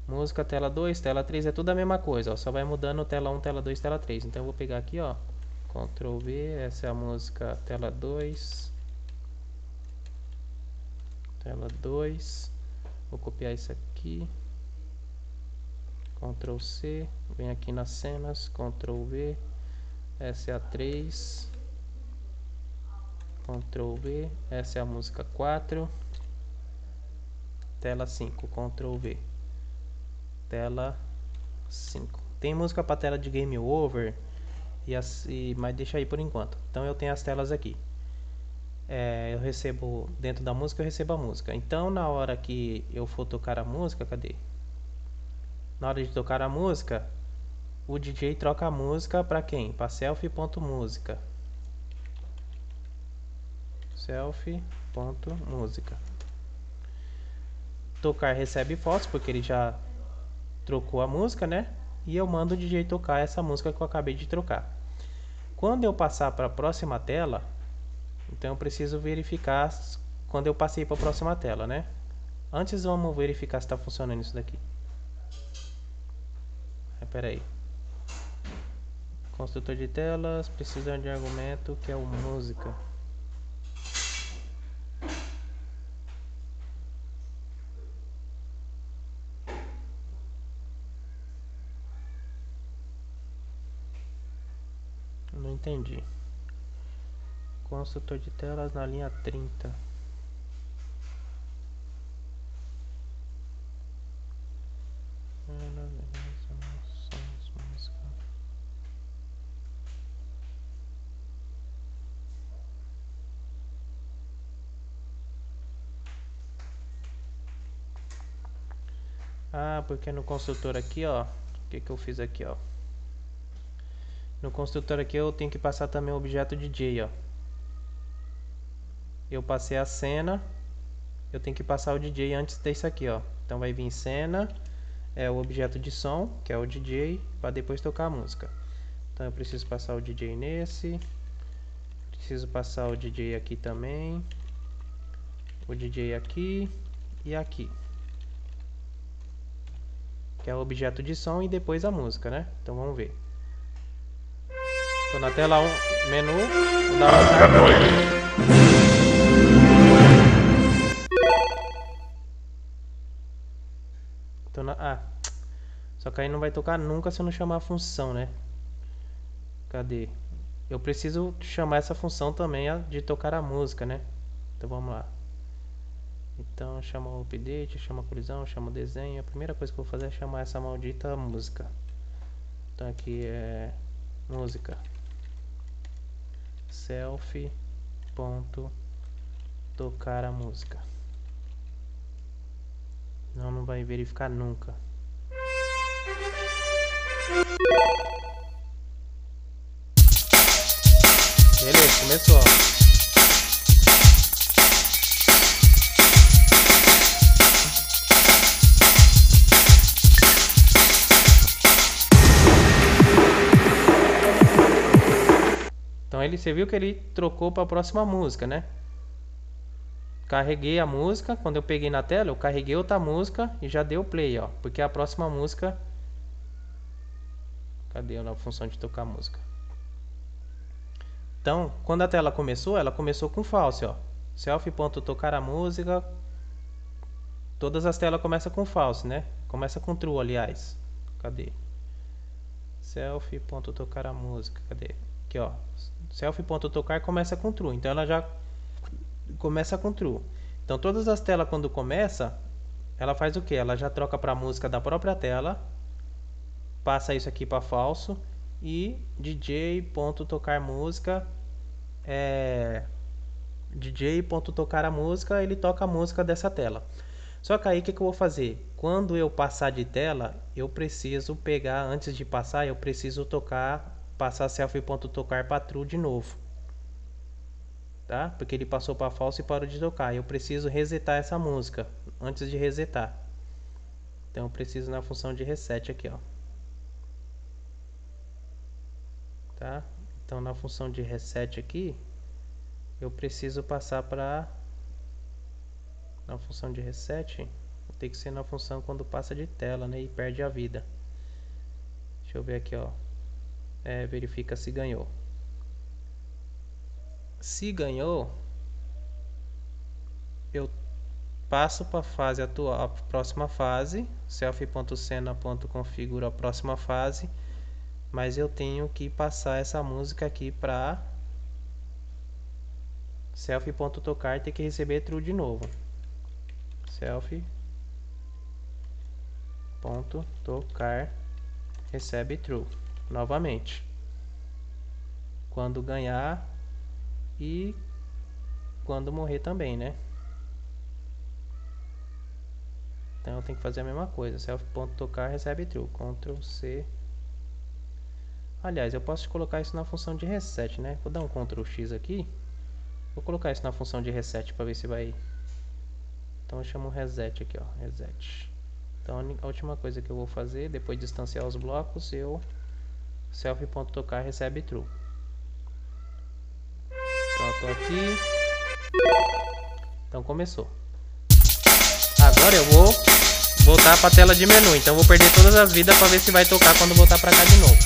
música tela 2, tela 3, é tudo a mesma coisa, ó, só vai mudando tela 1, tela 2, tela 3. Então eu vou pegar aqui, ó, Ctrl V, essa é a música tela 2. Tela 2. Vou copiar isso aqui. Ctrl C, vem aqui nas cenas, Ctrl V, essa é a 3. Ctrl V, essa é a música 4. Tela 5, Ctrl V. Tela 5. Tem música para tela de Game Over, mas deixa aí por enquanto. Então eu tenho as telas aqui. Eu recebo, dentro da música eu recebo a música. Então na hora que eu for tocar a música, cadê? Na hora de tocar a música, o DJ troca a música para quem? Para self.música. Self.música. Tocar recebe falso, porque ele já trocou a música, né? E eu mando o DJ tocar essa música que eu acabei de trocar. Quando eu passar para a próxima tela, então eu preciso verificar quando eu passei para a próxima tela, né? Antes vamos verificar se está funcionando isso daqui. Espera aí. Construtor de telas, precisando de argumento que é o música. Não entendi. Construtor de telas na linha 30. Ah, porque no construtor aqui, ó, o que eu fiz aqui, ó. No construtor aqui eu tenho que passar também o objeto DJ, ó. Eu passei a cena, eu tenho que passar o DJ antes desse aqui, ó. Então vai vir cena, o objeto de som, que é o DJ, para depois tocar a música. Então eu preciso passar o DJ nesse, preciso passar o DJ aqui também, o DJ aqui e aqui, que é o objeto de som e depois a música, né? Então vamos ver. Tô na tela 1, menu, vou dar uma start. Só que aí não vai tocar nunca se eu não chamar a função, né? Cadê? Eu preciso chamar essa função também de tocar a música, né? Então vamos lá. Então chama o update, chama a colisão, chama o desenho. A primeira coisa que eu vou fazer é chamar essa maldita música. Então aqui é música. Self.tocar a música. Não vai verificar nunca. Beleza, começou. Então você viu que ele trocou para a próxima música, né? Carreguei a música, quando eu peguei na tela, eu carreguei outra música e já deu play, ó, porque a próxima música... Cadê a função de tocar música? Então, quando a tela começou, ela começou com false, ó. Selfie.tocar a música. Todas as telas começam com false, né? Começa com true, aliás. Cadê? Selfie.tocar a música. Cadê? Aqui, ó. Selfie.tocar começa com true. Então ela já começa com true. Então todas as telas quando começa, ela faz o que? Ela já troca para a música da própria tela, passa isso aqui para falso e DJ.tocar música DJ.tocar a música, ele toca a música dessa tela. Só que aí o que eu vou fazer? Quando eu passar de tela, eu preciso pegar, antes de passar, eu preciso passar selfie.tocar para true de novo. Tá? Porque ele passou para falso e parou de tocar. Eu preciso resetar essa música antes de resetar. Então eu preciso na função de reset aqui, ó. Tá? Então na função de reset aqui, eu preciso passar para na função de reset, tem que ser na função quando passa de tela, né, e perde a vida. Deixa eu ver aqui, ó. Verifica se ganhou. Se ganhou, eu passo para a fase atual, a próxima fase, selfie.cena.configura a próxima fase, mas eu tenho que passar essa música aqui para selfie.tocar, tem que receber true de novo. Selfie.tocar recebe true novamente quando ganhar e quando morrer também, né? Então eu tenho que fazer a mesma coisa. Self.tocar recebe true. Ctrl C. Aliás, eu posso colocar isso na função de reset, né? Vou dar um Ctrl X aqui. Vou colocar isso na função de reset para ver se vai. Então eu chamo reset aqui, ó. Reset. Então a última coisa que eu vou fazer, depois de distanciar os blocos, eu self.tocar recebe true. Então eu tô aqui. Então começou. Agora eu vou voltar para a tela de menu. Então eu vou perder todas as vidas para ver se vai tocar quando voltar para cá de novo.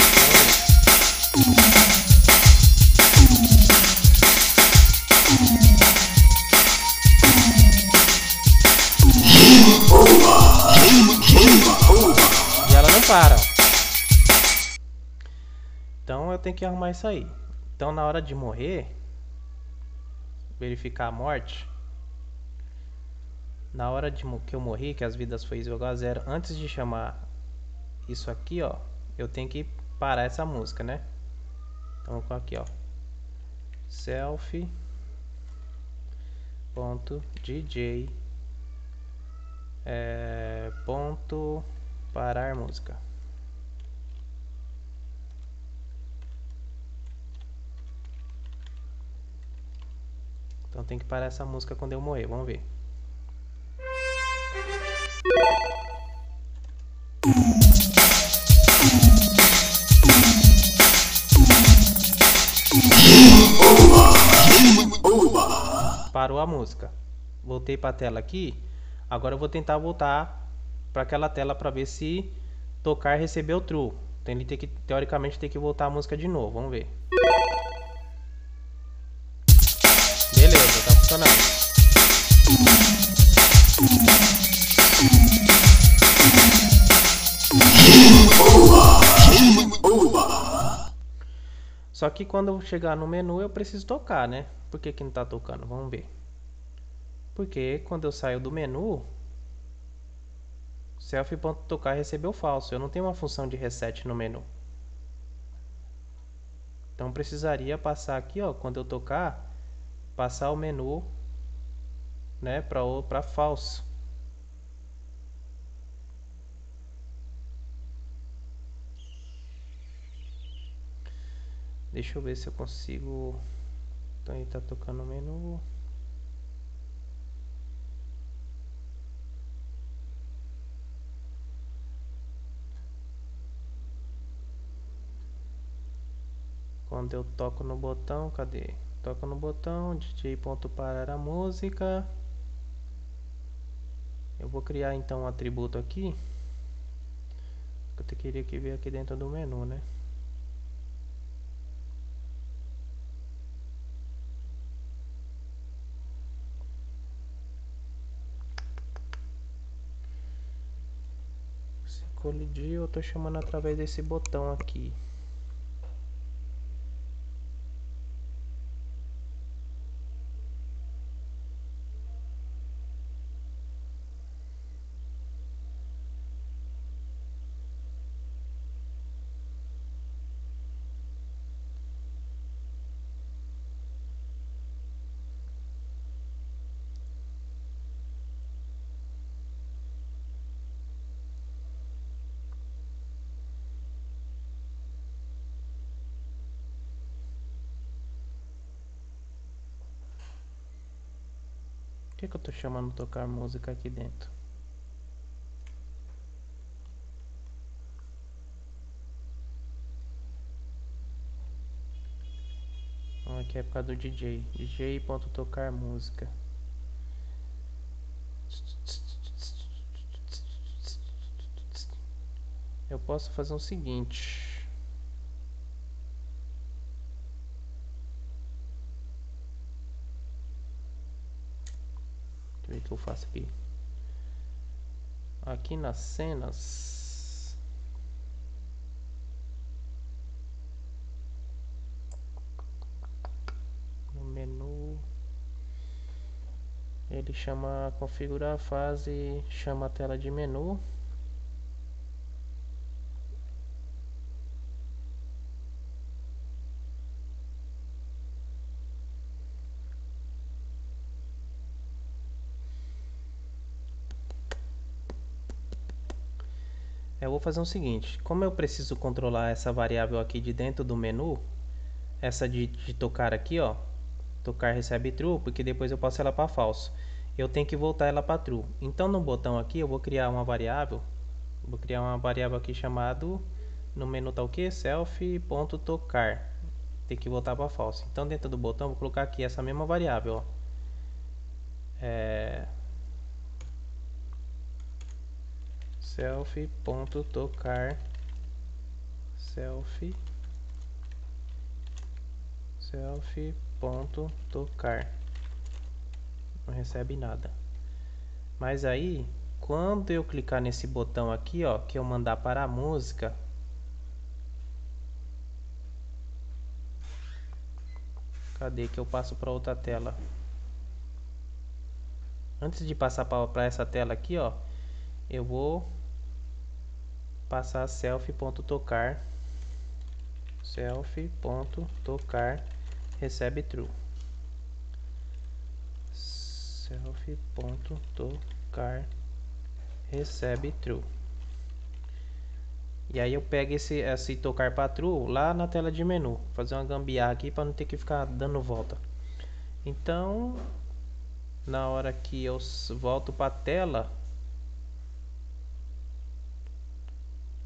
E ela não para. Então eu tenho que arrumar isso aí. Então na hora de morrer, verificar a morte. Na hora que eu morri, que as vidas foi igual a zero, antes de chamar isso aqui, ó, eu tenho que parar essa música, né? Então vou colocar aqui, ó, selfie.dj ponto parar música. Então tem que parar essa música quando eu morrer, vamos ver. Parou a música. Voltei para a tela aqui. Agora eu vou tentar voltar para aquela tela para ver se tocar recebeu true. Então ele tem que, teoricamente, tem que voltar a música de novo. Vamos ver. Beleza, tá funcionando. Só que quando eu chegar no menu eu preciso tocar, né? Por que não tá tocando? Vamos ver. Porque quando eu saio do menu, selfie.tocar recebeu falso. Eu não tenho uma função de reset no menu. Então precisaria passar aqui, ó, quando eu tocar, passar o menu, né, para falso. Deixa eu ver se eu consigo. Então ele tá tocando o menu. Quando eu toco no botão, cadê? Toco no botão, DJ.parar a música. Eu vou criar então um atributo aqui. Eu teria que ver aqui dentro do menu, né? Se colidir, eu tô chamando através desse botão aqui. Por que eu tô chamando tocar música aqui dentro? Aqui é por causa do DJ. DJ.tocar música. Eu posso fazer o seguinte. Deixa eu ver o que eu faço aqui. Aqui nas cenas. No menu. Ele chama configurar a fase. Chama a tela de menu. Eu vou fazer o seguinte, como eu preciso controlar essa variável aqui de dentro do menu, essa de tocar aqui, ó, tocar recebe true, porque depois eu passo ela para falso. Eu tenho que voltar ela para true. Então no botão aqui eu vou criar uma variável aqui chamado, no menu tá o que? Self.tocar. Tem que voltar para falso. Então dentro do botão eu vou colocar aqui essa mesma variável, ó. Self.tocar self.tocar não recebe nada. Mas aí, quando eu clicar nesse botão aqui, ó, que eu mandar para a música, cadê que eu passo para outra tela? Antes de passar para essa tela aqui, ó, eu vou passar self.tocar recebe true. Self.tocar recebe true. E aí eu pego esse tocar para true lá na tela de menu, fazer uma gambiarra aqui para não ter que ficar dando volta. Então, na hora que eu volto para a tela,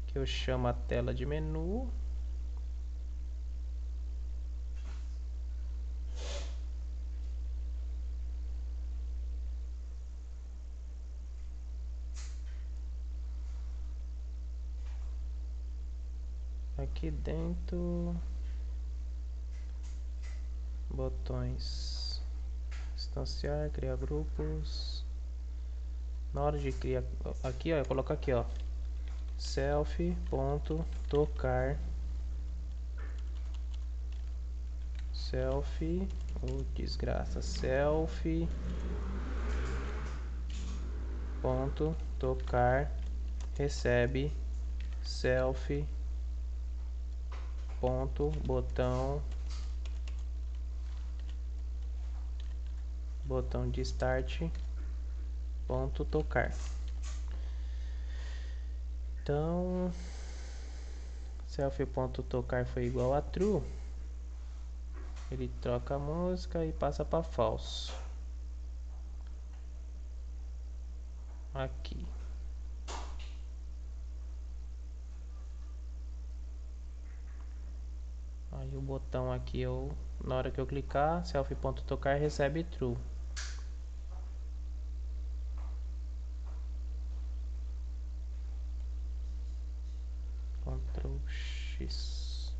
que eu chamo a tela de menu, aqui dentro, botões, instanciar, criar grupos. Na hora de criar, aqui ó, eu coloco aqui ó, self.tocar self, desgraça, self.tocar recebe self ponto botão de start ponto tocar. Então self.tocar foi igual a true, ele troca a música e passa para falso. Aqui aí o botão aqui, na hora que eu clicar, self.tocar recebe true. Ctrl X.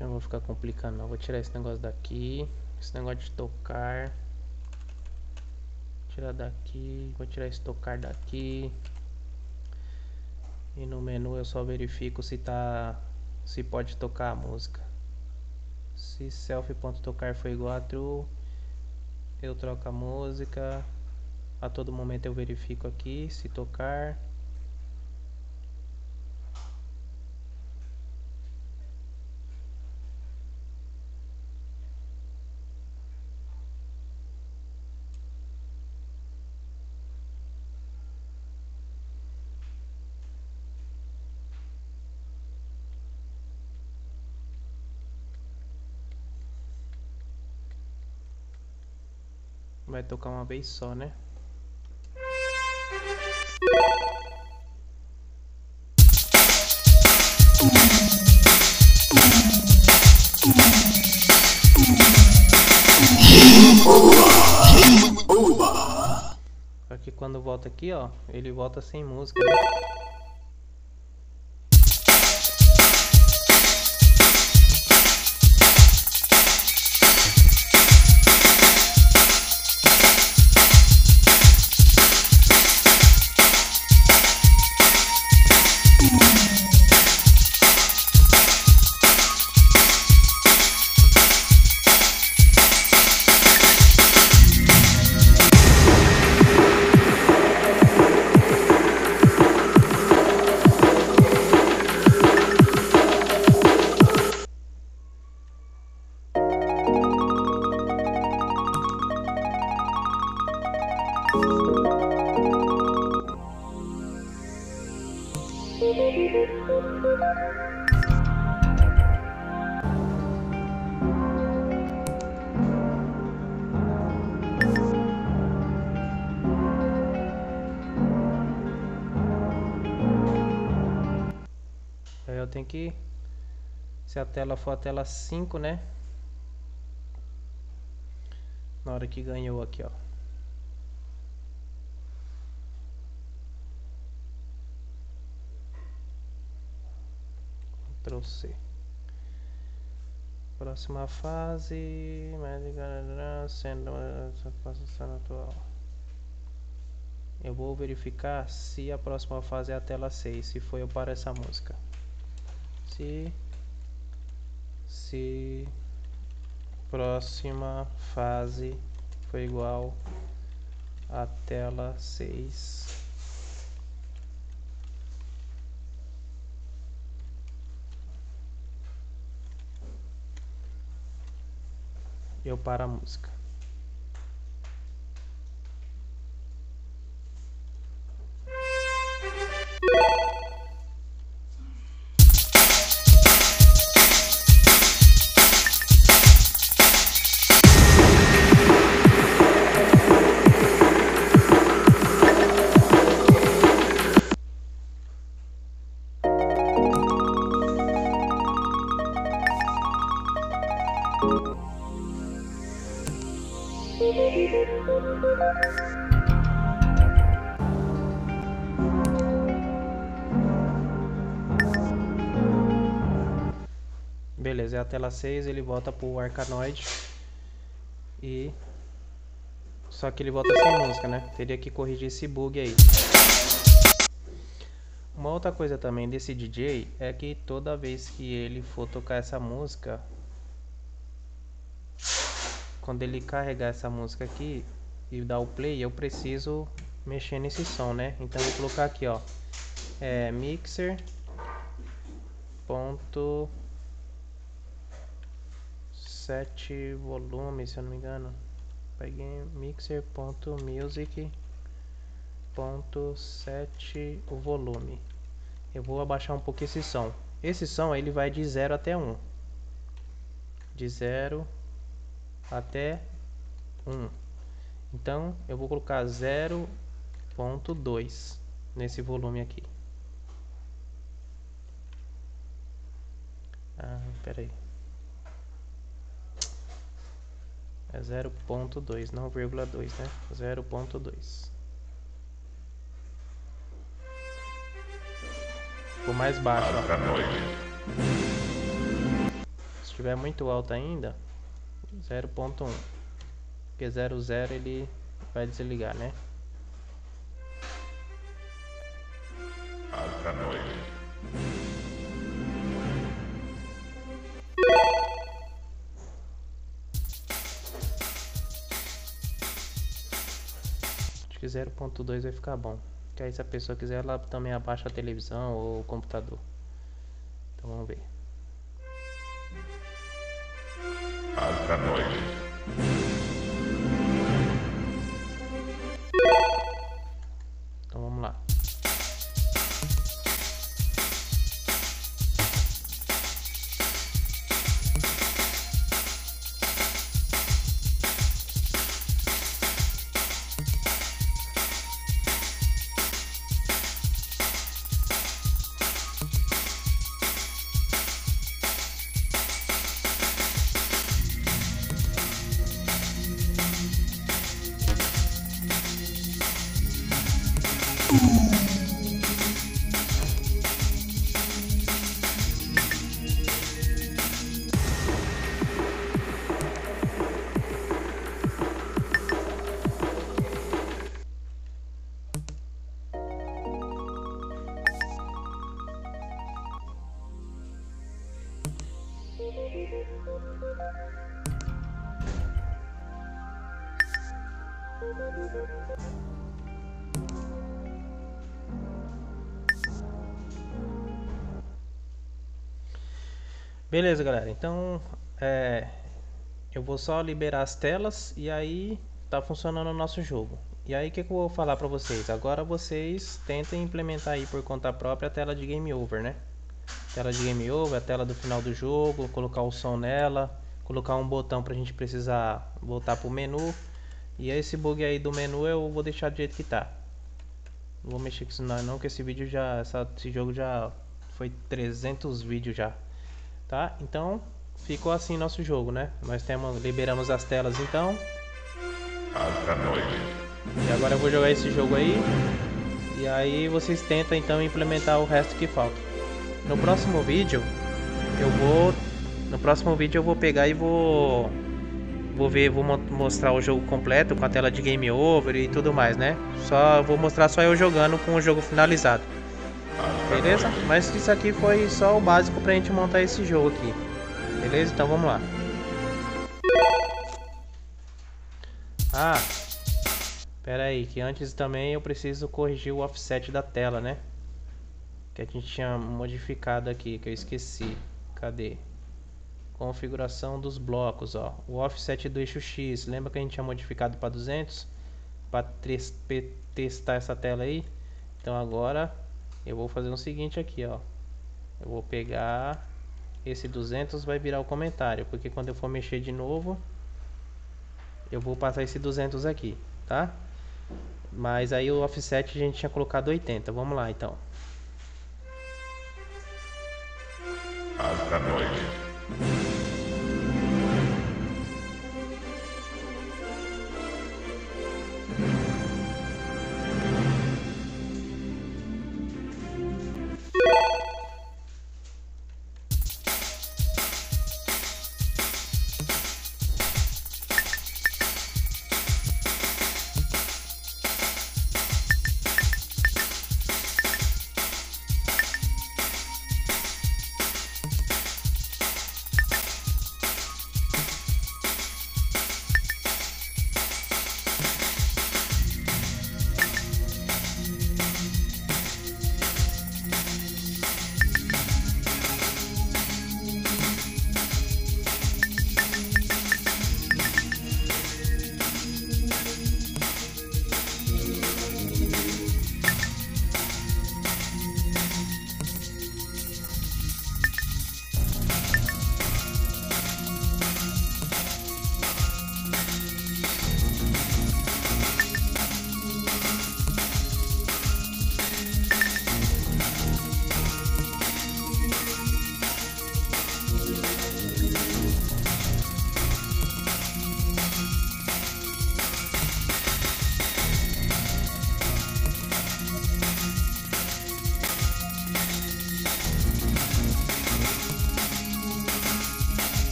Eu não vou ficar complicando não. Vou tirar esse negócio daqui. Esse negócio de tocar. Tirar daqui. Vou tirar esse tocar daqui. E no menu eu só verifico se pode tocar a música. Se self.tocar for igual a true, eu troco a música. A todo momento eu verifico aqui se tocar. Vai tocar uma vez só, né? Só que quando volta aqui, ó, ele volta sem música, né? Aí eu tenho que, se a tela for a tela 5, né? Na hora que ganhou aqui, ó. Ctrl C. Próxima fase, sendo a atual. Eu vou verificar se a próxima fase é a tela 6, se foi eu para essa música. Se próxima fase foi igual a tela 6. Eu paro a música. Beleza, é a tela 6, ele volta pro Arkanoid. E só que ele volta sem música, né? Teria que corrigir esse bug aí. Uma outra coisa também desse DJ é que toda vez que ele for tocar essa música, quando ele carregar essa música aqui e dar o play, eu preciso mexer nesse som, né? Então eu vou colocar aqui, ó, mixer ponto set volume, se eu não me engano. Peguei mixer ponto music ponto set o volume. Eu vou abaixar um pouco esse som. Esse som ele vai de 0 até 1. De 0 até 1. Então eu vou colocar 0.2 nesse volume aqui. Pera aí. É 0.2, não 0,2, né? 0.2. Ficou mais baixo, ó. estiver muito alto ainda, 0.1, porque 0,0 ele vai desligar, né? Arcanoide. Acho que 0.2 vai ficar bom. Que aí se a pessoa quiser, ela também abaixa a televisão ou o computador. Então vamos ver. Arcanoide. Então vamos lá. Beleza, galera. Então, eu vou só liberar as telas e aí tá funcionando o nosso jogo. E aí, o que eu vou falar pra vocês? Agora vocês tentem implementar aí por conta própria a tela de Game Over, né? Tela de Game Over, a tela do final do jogo, colocar o som nela, colocar um botão pra gente precisar voltar pro menu. E esse bug aí do menu eu vou deixar do jeito que tá. Não vou mexer com isso não, que esse vídeo já, esse jogo já foi 300 vídeos já. Tá? Então, ficou assim nosso jogo, né? Nós liberamos as telas então. Arcanoide. E agora eu vou jogar esse jogo aí. E aí vocês tentam então implementar o resto que falta. No próximo vídeo eu vou pegar e vou mostrar o jogo completo com a tela de Game Over e tudo mais, né? Vou mostrar só eu jogando com o jogo finalizado. Beleza? Mas isso aqui foi só o básico pra gente montar esse jogo aqui. Beleza? Então vamos lá. Ah, pera aí, que antes também eu preciso corrigir o offset da tela, né? Que a gente tinha modificado aqui, que eu esqueci. Cadê? Configuração dos blocos, ó. O offset do eixo X, lembra que a gente tinha modificado para 200? Para testar essa tela aí. Então agora eu vou fazer o seguinte aqui, ó. Eu vou pegar esse 200, vai virar o comentário, porque quando eu for mexer de novo, eu vou passar esse 200 aqui, tá? Mas aí o offset a gente tinha colocado 80. Vamos lá então. Arcanoide.